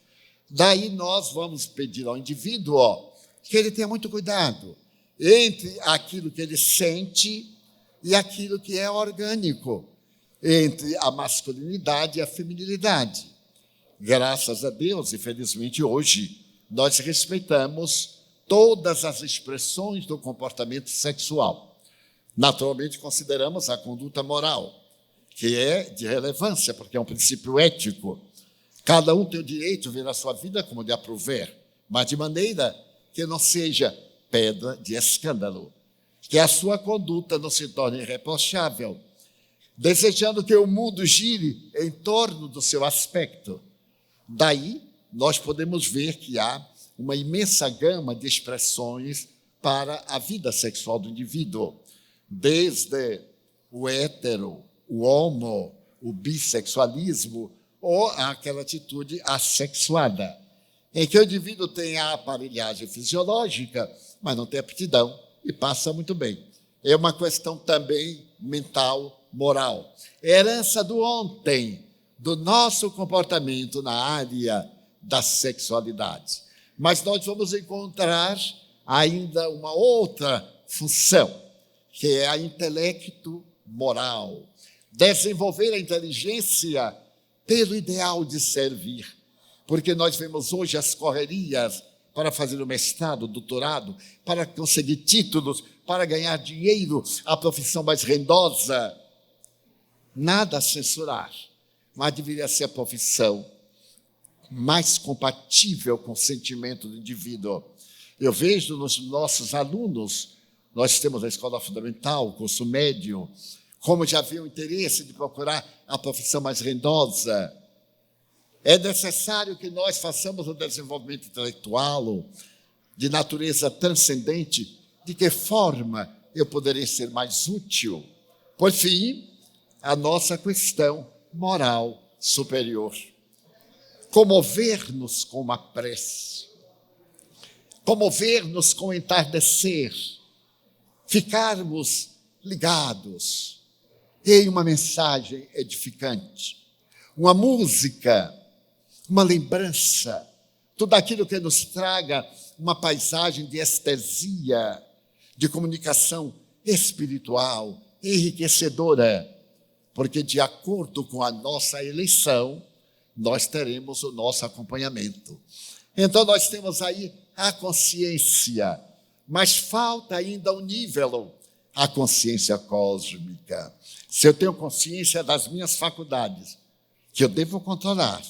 Daí nós vamos pedir ao indivíduo que ele tenha muito cuidado entre aquilo que ele sente e aquilo que é orgânico, entre a masculinidade e a feminilidade. Graças a Deus, infelizmente, hoje, nós respeitamos todas as expressões do comportamento sexual. Naturalmente, consideramos a conduta moral, que é de relevância, porque é um princípio ético. Cada um tem o direito de ver a sua vida como lhe aprouver, mas de maneira que não seja pedra de escândalo, que a sua conduta não se torne irreprochável, desejando que o mundo gire em torno do seu aspecto. Daí, nós podemos ver que há uma imensa gama de expressões para a vida sexual do indivíduo, desde o hétero, o homo, o bissexualismo ou aquela atitude assexuada, em que o indivíduo tem a aparelhagem fisiológica, mas não tem aptidão e passa muito bem. É uma questão também mental, moral. Herança do ontem, do nosso comportamento na área da sexualidade. Mas nós vamos encontrar ainda uma outra função, que é a intelecto moral. Desenvolver a inteligência pelo ideal de servir. Porque nós vemos hoje as correrias para fazer o mestrado, o doutorado, para conseguir títulos, para ganhar dinheiro, a profissão mais rendosa. Nada a censurar, mas deveria ser a profissão mais compatível com o sentimento do indivíduo. Eu vejo nos nossos alunos, nós temos a escola fundamental, o curso médio, como já havia o interesse de procurar a profissão mais rendosa. É necessário que nós façamos o desenvolvimento intelectual de natureza transcendente. De que forma eu poderei ser mais útil? Por fim, a nossa questão moral superior. Comover-nos com uma prece, comover-nos com o entardecer, ficarmos ligados em uma mensagem edificante, uma música, uma lembrança, tudo aquilo que nos traga uma paisagem de estesia, de comunicação espiritual, enriquecedora, porque de acordo com a nossa eleição, nós teremos o nosso acompanhamento. Então nós temos aí a consciência, mas falta ainda um nível, a consciência cósmica. Se eu tenho consciência das minhas faculdades, que eu devo controlar,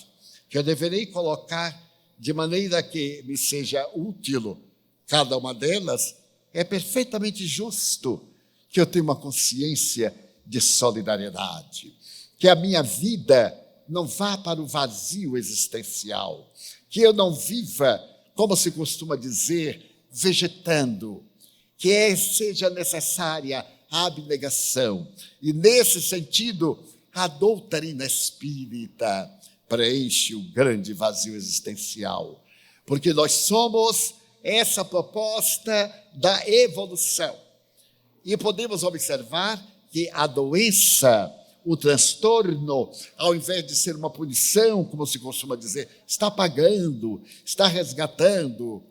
que eu deverei colocar de maneira que me seja útil cada uma delas, é perfeitamente justo que eu tenha uma consciência de solidariedade, que a minha vida não vá para o vazio existencial, que eu não viva, como se costuma dizer, vegetando, que seja necessária a abnegação. E, nesse sentido, a doutrina espírita preenche o grande vazio existencial, porque nós somos essa proposta da evolução. E podemos observar que a doença, o transtorno, ao invés de ser uma punição, como se costuma dizer, está pagando, está resgatando.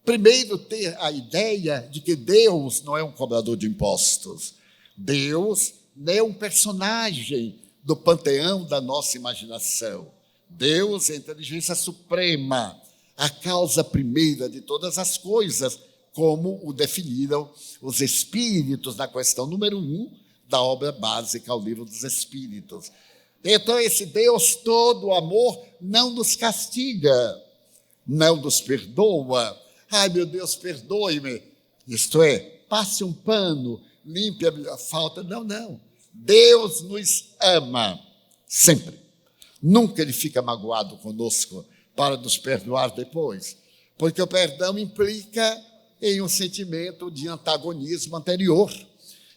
Primeiro, ter a ideia de que Deus não é um cobrador de impostos. Deus não é um personagem do panteão da nossa imaginação. Deus é a inteligência suprema, a causa primeira de todas as coisas, como o definiram os Espíritos na questão número 1 da obra básica, o Livro dos Espíritos. Então, esse Deus todo amor não nos castiga, não nos perdoa. Ai, meu Deus, perdoe-me. Isto é, passe um pano, limpe a falta. Não, não. Deus nos ama sempre. Nunca ele fica magoado conosco para nos perdoar depois, porque o perdão implica em um sentimento de antagonismo anterior.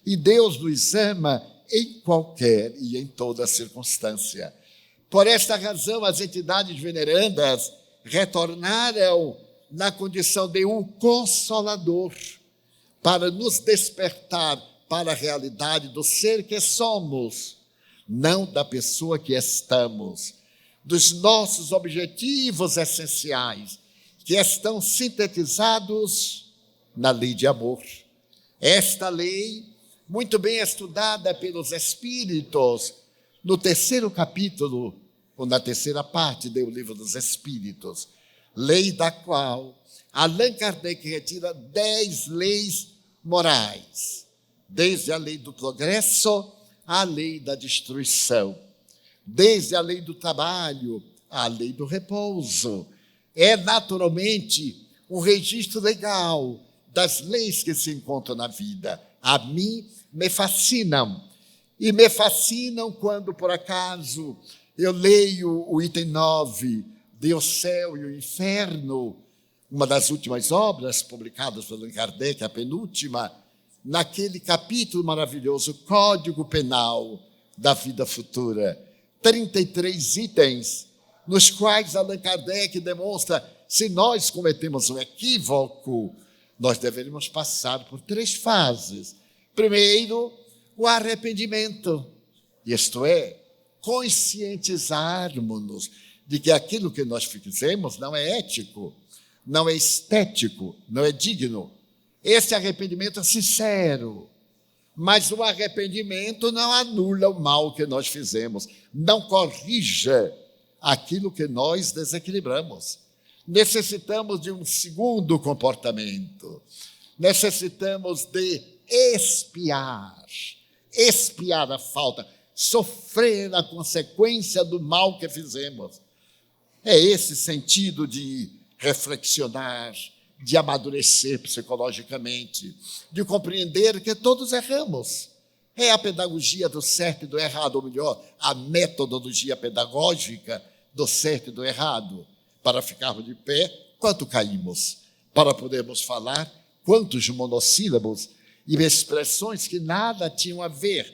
E Deus nos ama em qualquer e em toda circunstância. Por esta razão, as entidades venerandas retornaram na condição de um consolador, para nos despertar para a realidade do ser que somos, não da pessoa que estamos, dos nossos objetivos essenciais, que estão sintetizados na lei de amor. Esta lei, muito bem estudada pelos Espíritos, no 3º capítulo, ou na 3ª parte do Livro dos Espíritos, lei da qual Allan Kardec retira 10 leis morais, desde a lei do progresso à lei da destruição, desde a lei do trabalho à lei do repouso. É naturalmente um registro legal das leis que se encontram na vida. A mim me fascinam. E me fascinam quando, por acaso, eu leio o item 9, de O Céu e o Inferno, uma das últimas obras publicadas por Allan Kardec, a penúltima, naquele capítulo maravilhoso, Código Penal da Vida Futura. 33 itens, nos quais Allan Kardec demonstra, se nós cometemos um equívoco, nós deveríamos passar por 3 fases. Primeiro, o arrependimento, isto é, conscientizarmos-nos de que aquilo que nós fizemos não é ético, não é estético, não é digno. Esse arrependimento é sincero, mas o arrependimento não anula o mal que nós fizemos, não corrige aquilo que nós desequilibramos. Necessitamos de um segundo comportamento, necessitamos de expiar a falta, sofrer a consequência do mal que fizemos. É esse sentido de reflexionar, de amadurecer psicologicamente, de compreender que todos erramos. É a pedagogia do certo e do errado, ou melhor, a metodologia pedagógica do certo e do errado. Para ficarmos de pé, quanto caímos? Para podermos falar, quantos monossílabos e expressões que nada tinham a ver,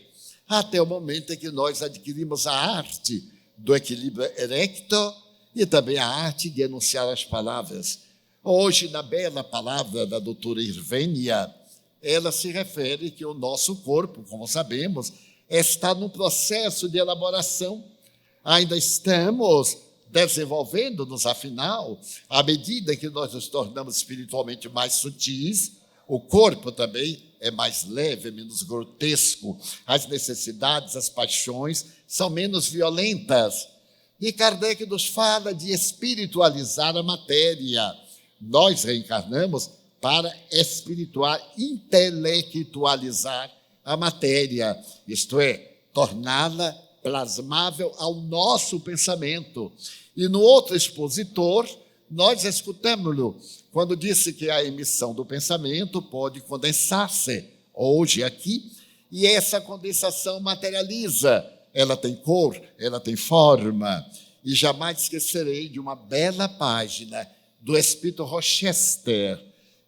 até o momento em que nós adquirimos a arte do equilíbrio erecto e também a arte de enunciar as palavras. Hoje, na bela palavra da doutora Irvênia, ela se refere que o nosso corpo, como sabemos, está num processo de elaboração. Ainda estamos desenvolvendo-nos, afinal, à medida que nós nos tornamos espiritualmente mais sutis, o corpo também é mais leve, menos grotesco, as necessidades, as paixões são menos violentas. E Kardec nos fala de espiritualizar a matéria. Nós reencarnamos para intelectualizar a matéria, isto é, torná-la plasmável ao nosso pensamento. E no outro expositor, nós escutamos-lo quando disse que a emissão do pensamento pode condensar-se, hoje aqui, e essa condensação materializa. Ela tem cor, ela tem forma. E jamais esquecerei de uma bela página do Espírito Rochester,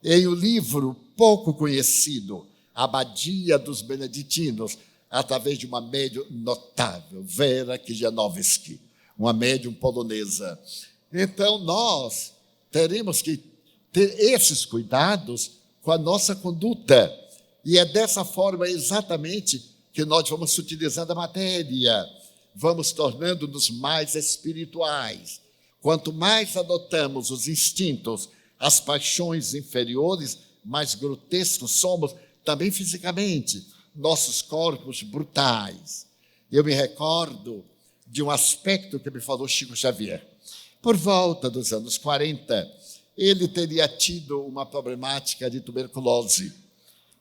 em um livro pouco conhecido, Abadia dos Beneditinos, através de uma médium notável, Vera Kijanowski, uma médium polonesa. Então, nós teremos que ter esses cuidados com a nossa conduta. E é dessa forma exatamente que nós vamos utilizando a matéria, vamos tornando-nos mais espirituais. Quanto mais adotamos os instintos, as paixões inferiores, mais grotescos somos, também fisicamente, nossos corpos brutais. Eu me recordo de um aspecto que me falou Chico Xavier. Por volta dos anos 40, ele teria tido uma problemática de tuberculose,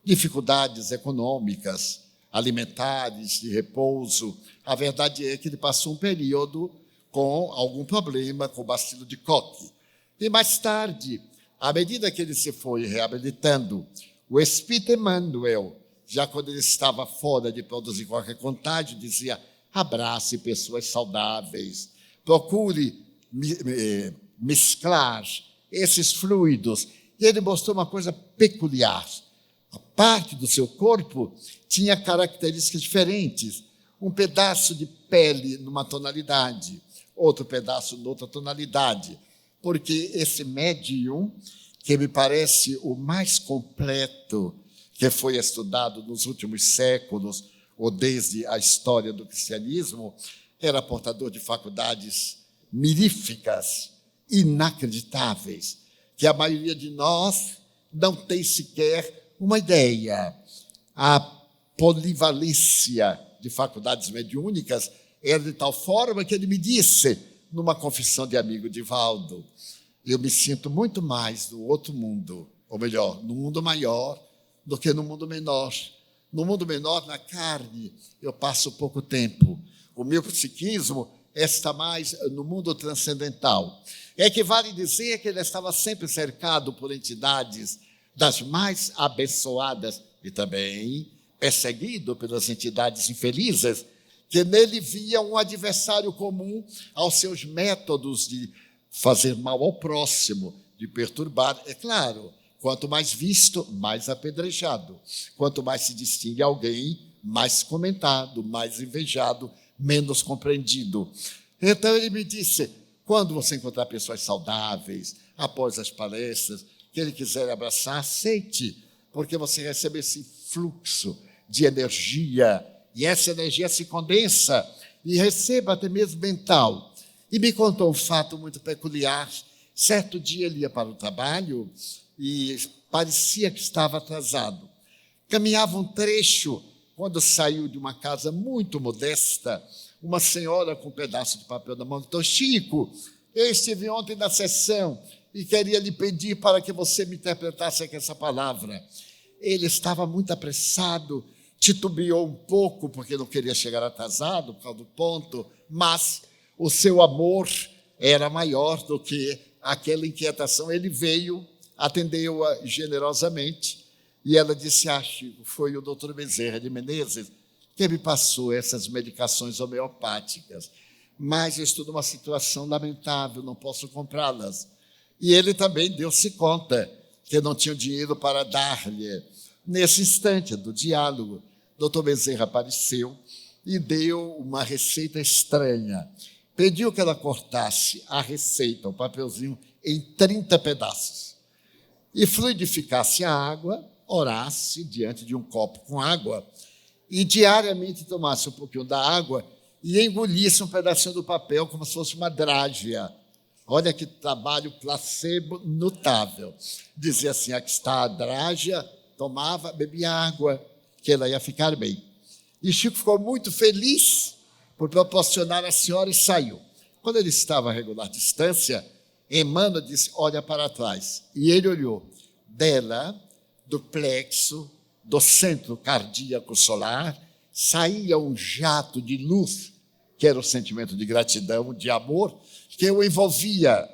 dificuldades econômicas, alimentares, de repouso. A verdade é que ele passou um período com algum problema com o bacilo de Koch. E mais tarde, à medida que ele se foi reabilitando, o Espírito Emmanuel, já quando ele estava fora de produzir qualquer contágio, dizia: abrace pessoas saudáveis, procure mesclar esses fluidos. E ele mostrou uma coisa peculiar. A parte do seu corpo tinha características diferentes. Um pedaço de pele numa tonalidade, outro pedaço noutra tonalidade. Porque esse médium, que me parece o mais completo que foi estudado nos últimos séculos, ou desde a história do cristianismo, era portador de faculdades miríficas, inacreditáveis, que a maioria de nós não tem sequer uma ideia. A polivalência de faculdades mediúnicas era de tal forma que ele me disse, numa confissão de amigo Divaldo: eu me sinto muito mais no outro mundo, ou melhor, no mundo maior, do que no mundo menor. No mundo menor, na carne, eu passo pouco tempo. O meu psiquismo está mais no mundo transcendental. Equivale dizer que ele estava sempre cercado por entidades das mais abençoadas e também perseguido pelas entidades infelizes, que nele via um adversário comum aos seus métodos de fazer mal ao próximo, de perturbar. É claro, quanto mais visto, mais apedrejado. Quanto mais se distingue alguém, mais comentado, mais invejado, menos compreendido. Então ele me disse, quando você encontrar pessoas saudáveis, após as palestras, que ele quiser abraçar, aceite, porque você recebe esse fluxo de energia, e essa energia se condensa e receba até mesmo mental. E me contou um fato muito peculiar. Certo dia ele ia para o trabalho e parecia que estava atrasado. Caminhava um trecho, quando saiu de uma casa muito modesta, uma senhora com um pedaço de papel na mão, então, Chico, eu estive ontem na sessão e queria lhe pedir para que você me interpretasse aqui essa palavra. Ele estava muito apressado, titubeou um pouco, porque não queria chegar atrasado por causa do ponto, mas o seu amor era maior do que aquela inquietação. Ele veio, atendeu-a generosamente, e ela disse, Chico, foi o doutor Bezerra de Menezes que me passou essas medicações homeopáticas, mas eu estou numa situação lamentável, não posso comprá-las. E ele também deu-se conta que não tinha dinheiro para dar-lhe. Nesse instante do diálogo, doutor Bezerra apareceu e deu uma receita estranha. Pediu que ela cortasse a receita, o papelzinho, em 30 pedaços e fluidificasse a água, orasse diante de um copo com água e diariamente tomasse um pouquinho da água e engolisse um pedacinho do papel como se fosse uma drágia. Olha que trabalho placebo notável. Dizia assim, aqui está a drágia, tomava, bebia água, que ela ia ficar bem. E Chico ficou muito feliz por proporcionar à senhora e saiu. Quando ele estava a regular distância, Emmanuel disse, olha para trás. E ele olhou. Dela, do plexo, do centro cardíaco solar, saía um jato de luz, que era o sentimento de gratidão, de amor, que o envolvia.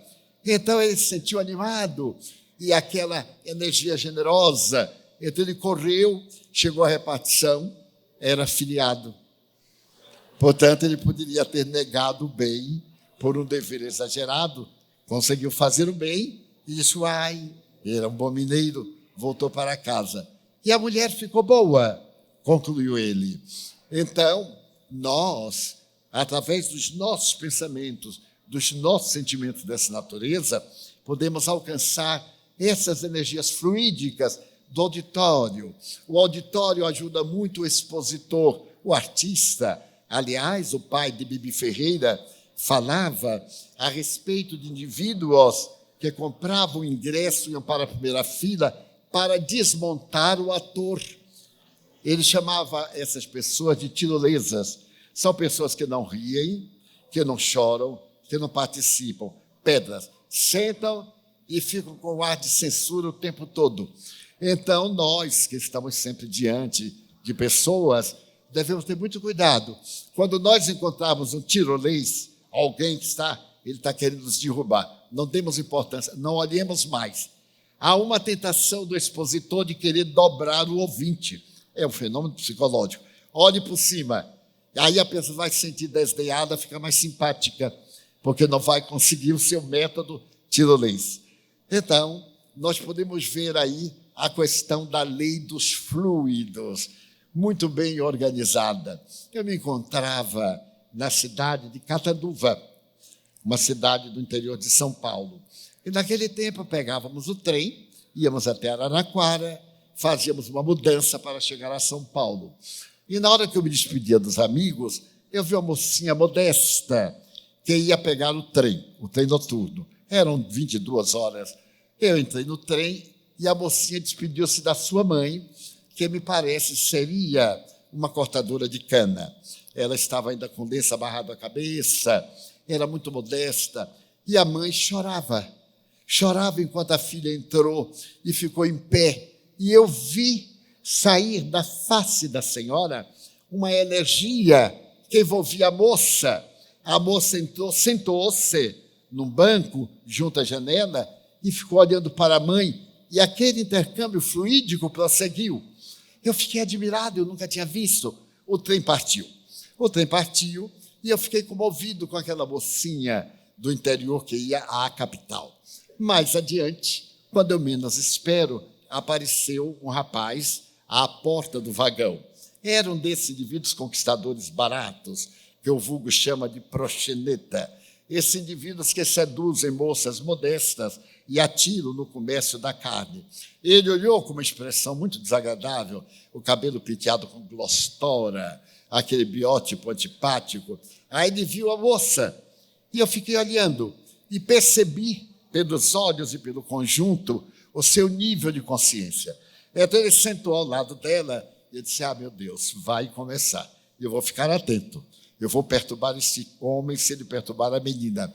Então ele se sentiu animado, e aquela energia generosa. Então ele correu, chegou à repartição, era afiliado. Portanto, ele poderia ter negado o bem por um dever exagerado, conseguiu fazer o bem e disse, era um bom mineiro, voltou para casa. E a mulher ficou boa, concluiu ele. Então, nós, através dos nossos pensamentos, dos nossos sentimentos dessa natureza, podemos alcançar essas energias fluídicas do auditório. O auditório ajuda muito o expositor, o artista. Aliás, o pai de Bibi Ferreira falava a respeito de indivíduos que compravam ingresso e iam para a primeira fila para desmontar o ator. Ele chamava essas pessoas de tirolesas. São pessoas que não riem, que não choram, que não participam. Pedras. Sentam e ficam com ar de censura o tempo todo. Então, nós que estamos sempre diante de pessoas, devemos ter muito cuidado. Quando nós encontrarmos um tirolês, alguém que ele está querendo nos derrubar, não demos importância, não olhemos mais. Há uma tentação do expositor de querer dobrar o ouvinte. É um fenômeno psicológico. Olhe por cima. Aí a pessoa vai se sentir desdenhada, fica mais simpática, porque não vai conseguir o seu método tirolês. Então, nós podemos ver aí a questão da lei dos fluidos, muito bem organizada. Eu me encontrava na cidade de Catanduva, uma cidade do interior de São Paulo. E naquele tempo pegávamos o trem, íamos até Araraquara, fazíamos uma mudança para chegar a São Paulo. E na hora que eu me despedia dos amigos, eu vi uma mocinha modesta que ia pegar o trem noturno. Eram 22 horas. Eu entrei no trem e a mocinha despediu-se da sua mãe, que me parece seria uma cortadora de cana. Ela estava ainda com lenço amarrado à cabeça, era muito modesta, e a mãe chorava. Chorava enquanto a filha entrou e ficou em pé. E eu vi sair da face da senhora uma energia que envolvia a moça. A moça entrou, sentou-se num banco junto à janela e ficou olhando para a mãe. E aquele intercâmbio fluídico prosseguiu. Eu fiquei admirado, eu nunca tinha visto. O trem partiu. O trem partiu e eu fiquei comovido com aquela mocinha do interior que ia à capital. Mais adiante, quando eu menos espero, apareceu um rapaz à porta do vagão. Era um desses indivíduos conquistadores baratos, que o vulgo chama de proxeneta. Esses indivíduos que seduzem moças modestas e atiram no comércio da carne. Ele olhou com uma expressão muito desagradável, o cabelo penteado com glostora, aquele biótipo antipático. Aí ele viu a moça, e eu fiquei olhando, e percebi, pelos olhos e pelo conjunto, o seu nível de consciência. Então ele sentou ao lado dela e disse, meu Deus, vai começar. Eu vou ficar atento. Eu vou perturbar esse homem se ele perturbar a menina.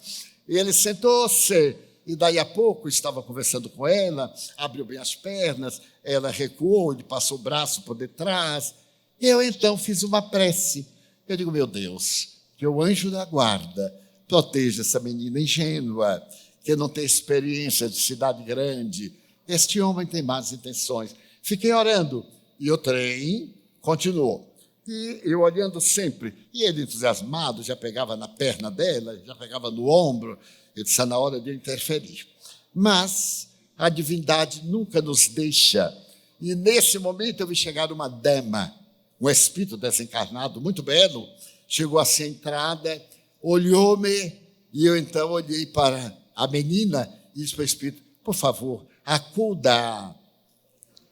E ele sentou-se, e daí a pouco estava conversando com ela, abriu bem as pernas, ela recuou, ele passou o braço por detrás. Eu então fiz uma prece. Eu digo, meu Deus, que o anjo da guarda proteja essa menina ingênua, que não tem experiência de cidade grande. Este homem tem más intenções. Fiquei orando, e o trem continuou. E eu olhando sempre, e ele entusiasmado, já pegava na perna dela, já pegava no ombro. Eu disse, na hora de eu interferir. Mas a divindade nunca nos deixa. E nesse momento eu vi chegar uma dama, um espírito desencarnado, muito belo, chegou assim à entrada, olhou-me, e eu então olhei para a menina e disse para o espírito, por favor, acuda.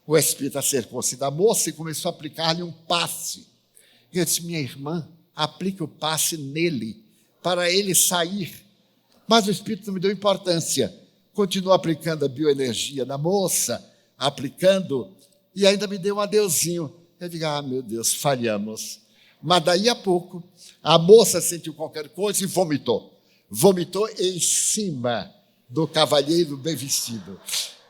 O espírito acercou-se da moça e começou a aplicar-lhe um passe. Eu disse, minha irmã, aplique o passe nele, para ele sair. Mas o espírito não me deu importância. Continuou aplicando a bioenergia na moça, aplicando, e ainda me deu um adeuzinho. Eu digo, meu Deus, falhamos. Mas daí a pouco, a moça sentiu qualquer coisa e vomitou. Vomitou em cima do cavalheiro bem vestido.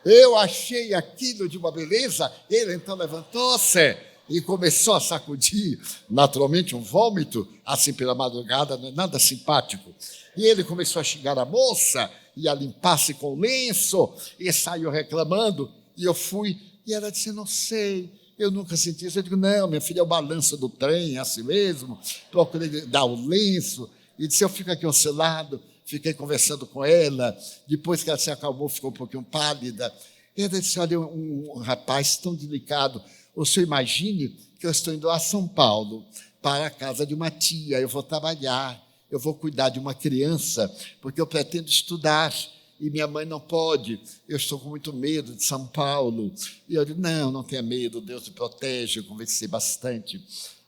Eu achei aquilo de uma beleza. Ele então levantou-se e começou a sacudir, naturalmente um vômito, assim pela madrugada, não é nada simpático. E ele começou a xingar a moça, e a limpar-se com o lenço, e saiu reclamando, e eu fui, e ela disse, não sei, eu nunca senti isso. Eu digo, não, minha filha, é o balanço do trem, é assim mesmo. Procurei dar o lenço, e disse, eu fico aqui ao seu lado. Fiquei conversando com ela, depois que ela se acalmou, ficou um pouquinho pálida. E ela disse, olha, um rapaz tão delicado, o senhor imagine que eu estou indo a São Paulo, para a casa de uma tia, eu vou trabalhar, eu vou cuidar de uma criança, porque eu pretendo estudar, e minha mãe não pode, eu estou com muito medo de São Paulo. E eu disse, não tenha medo, Deus te protege, eu conversei bastante.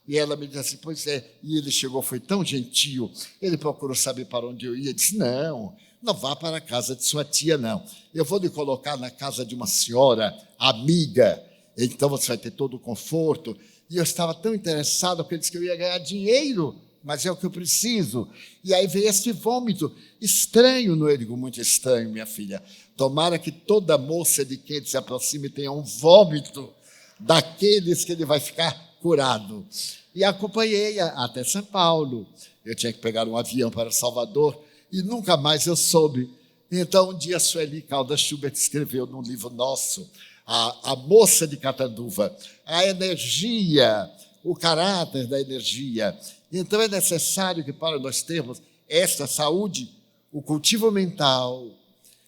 E ela me disse assim, pois é, e ele chegou, foi tão gentil, ele procurou saber para onde eu ia, disse, não vá para a casa de sua tia, não, eu vou lhe colocar na casa de uma senhora amiga, então você vai ter todo o conforto. E eu estava tão interessado, porque ele disse que eu ia ganhar dinheiro, mas é o que eu preciso. E aí veio este vômito, estranho, não é? Eu digo, muito estranho, minha filha. Tomara que toda moça de quem ele se aproxime tenha um vômito daqueles que ele vai ficar curado. E acompanhei até São Paulo. Eu tinha que pegar um avião para Salvador e nunca mais eu soube. Então, um dia a Sueli Caldas Schubert escreveu num livro nosso, a moça de Catanduva, a energia, o caráter da energia. Então é necessário que, para nós termos esta saúde, o cultivo mental,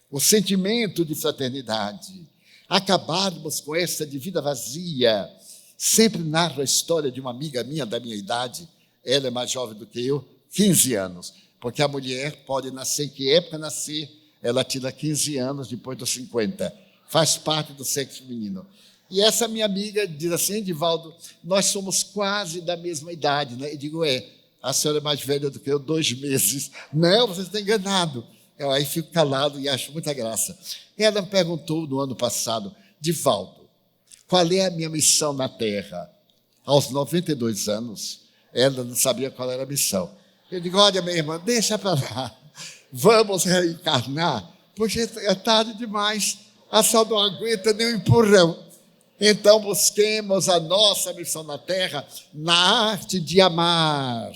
o sentimento de fraternidade, acabarmos com esta de vida vazia. Sempre narro a história de uma amiga minha, da minha idade, ela é mais jovem do que eu, 15 anos, porque a mulher pode nascer em que época nascer, ela tira 15 anos depois dos 50, faz parte do sexo feminino. E essa minha amiga diz assim, Edivaldo, nós somos quase da mesma idade, né? Eu digo, a senhora é mais velha do que eu, 2 meses. Não, você está enganado. Eu aí fico calado e acho muita graça. Ela me perguntou no ano passado, Edivaldo, qual é a minha missão na Terra? Aos 92 anos, ela não sabia qual era a missão. Eu digo, olha, minha irmã, deixa para lá. Vamos reencarnar porque é tarde demais, a sal não aguenta nem um empurrão. Então busquemos a nossa missão na terra na arte de amar,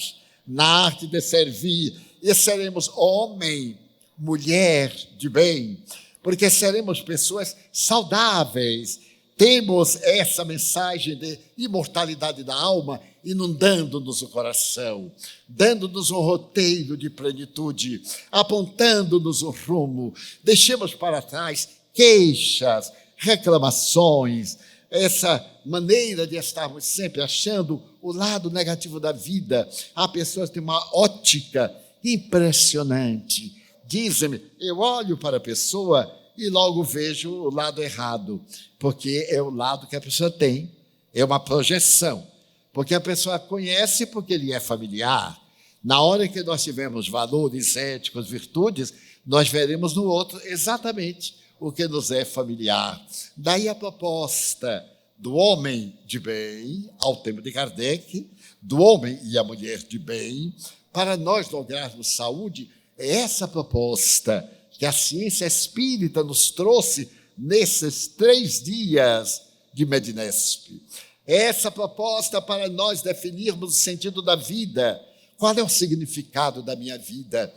na arte de servir, e seremos homem, mulher de bem, porque seremos pessoas saudáveis. Temos essa mensagem de imortalidade da alma inundando-nos o coração, dando-nos um roteiro de plenitude, apontando-nos o rumo. Deixemos para trás queixas, reclamações, essa maneira de estarmos sempre achando o lado negativo da vida. Há pessoas que têm uma ótica impressionante. Dizem-me, eu olho para a pessoa e logo vejo o lado errado, porque é o lado que a pessoa tem, é uma projeção, porque a pessoa conhece porque lhe é familiar. Na hora que nós tivermos valores éticos, virtudes, nós veremos no outro exatamente o que nos é familiar. Daí a proposta do homem de bem, ao tempo de Kardec, do homem e a mulher de bem, para nós lograrmos saúde, é essa proposta que a ciência espírita nos trouxe nesses 3 dias de Medinesp. Essa proposta para nós definirmos o sentido da vida. Qual é o significado da minha vida?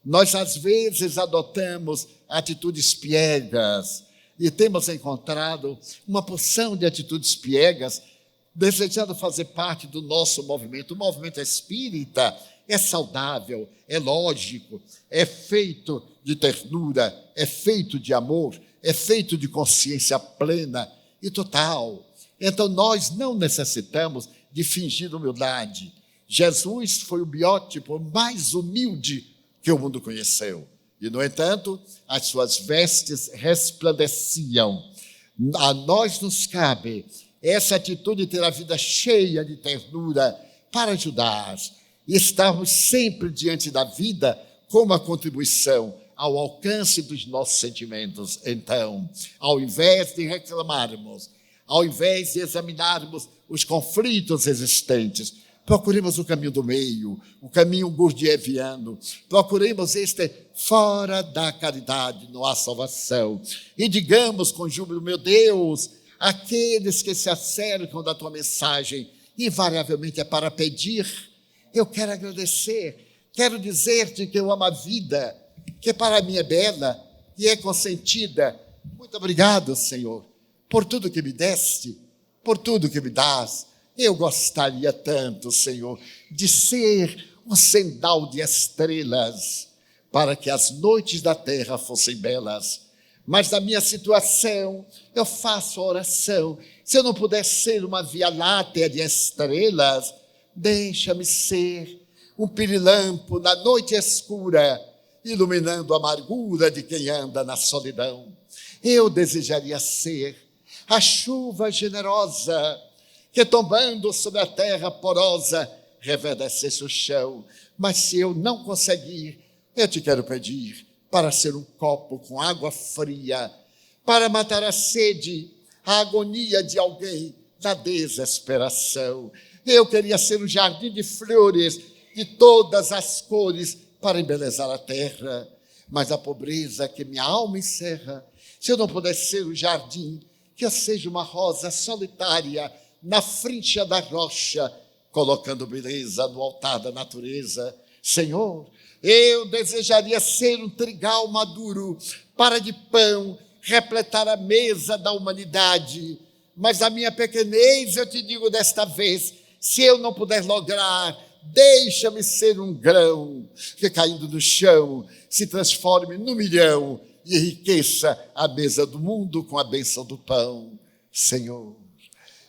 Nós, às vezes, adotamos atitudes piegas e temos encontrado uma porção de atitudes piegas, desejando fazer parte do nosso movimento. O movimento espírita é saudável, é lógico, é feito de ternura, é feito de amor, é feito de consciência plena e total. Então, nós não necessitamos de fingir humildade. Jesus foi o biótipo mais humilde que o mundo conheceu. E, no entanto, as suas vestes resplandeciam. A nós nos cabe essa atitude de ter a vida cheia de ternura para ajudar e estarmos sempre diante da vida com uma contribuição ao alcance dos nossos sentimentos. Então, ao invés de reclamarmos, ao invés de examinarmos os conflitos existentes, procuremos o caminho do meio, o caminho gurdjieffiano, procuremos este fora da caridade, não há salvação. E digamos com júbilo, meu Deus, aqueles que se acercam da tua mensagem, invariavelmente é para pedir. Eu quero agradecer, quero dizer-te que eu amo a vida, que para mim é bela e é consentida. Muito obrigado, Senhor, por tudo que me deste, por tudo que me dás. Eu gostaria tanto, Senhor, de ser um sendal de estrelas, para que as noites da terra fossem belas. Mas na minha situação, eu faço a oração. Se eu não puder ser uma via láctea de estrelas, deixa-me ser um pirilampo na noite escura, iluminando a amargura de quem anda na solidão. Eu desejaria ser a chuva generosa que, tombando sobre a terra porosa, reverdecesse o chão. Mas se eu não conseguir, eu te quero pedir para ser um copo com água fria, para matar a sede, a agonia de alguém na desesperação. Eu queria ser um jardim de flores de todas as cores para embelezar a terra, mas a pobreza que minha alma encerra, se eu não puder ser um jardim, que eu seja uma rosa solitária na frincha da rocha, colocando beleza no altar da natureza. Senhor, eu desejaria ser um trigal maduro para de pão repletar a mesa da humanidade, mas a minha pequenez, eu te digo desta vez, se eu não puder lograr, deixa-me ser um grão que, caindo no chão, se transforme num milhão e enriqueça a mesa do mundo com a bênção do pão. Senhor,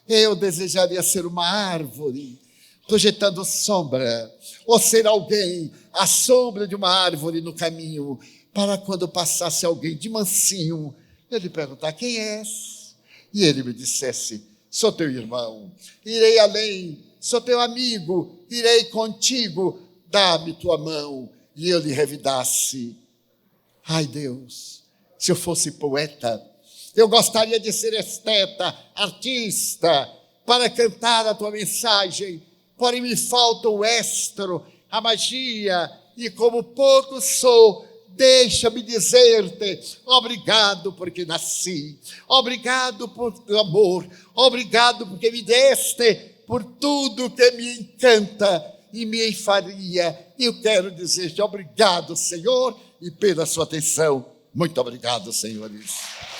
eu desejaria ser uma árvore projetando sombra, ou ser alguém à sombra de uma árvore no caminho, para quando passasse alguém de mansinho, eu lhe perguntar: quem és? E ele me dissesse: sou teu irmão, irei além, sou teu amigo, irei contigo, dá-me tua mão. E eu lhe revidasse: ai Deus, se eu fosse poeta, eu gostaria de ser esteta, artista, para cantar a tua mensagem, porém me falta o estro, a magia, e como pouco sou, Deixa-me dizer-te, obrigado porque nasci, obrigado por teu amor, obrigado porque me deste, por tudo que me encanta e me enfaria. Eu quero dizer-te obrigado, Senhor, e pela sua atenção. Muito obrigado, senhores.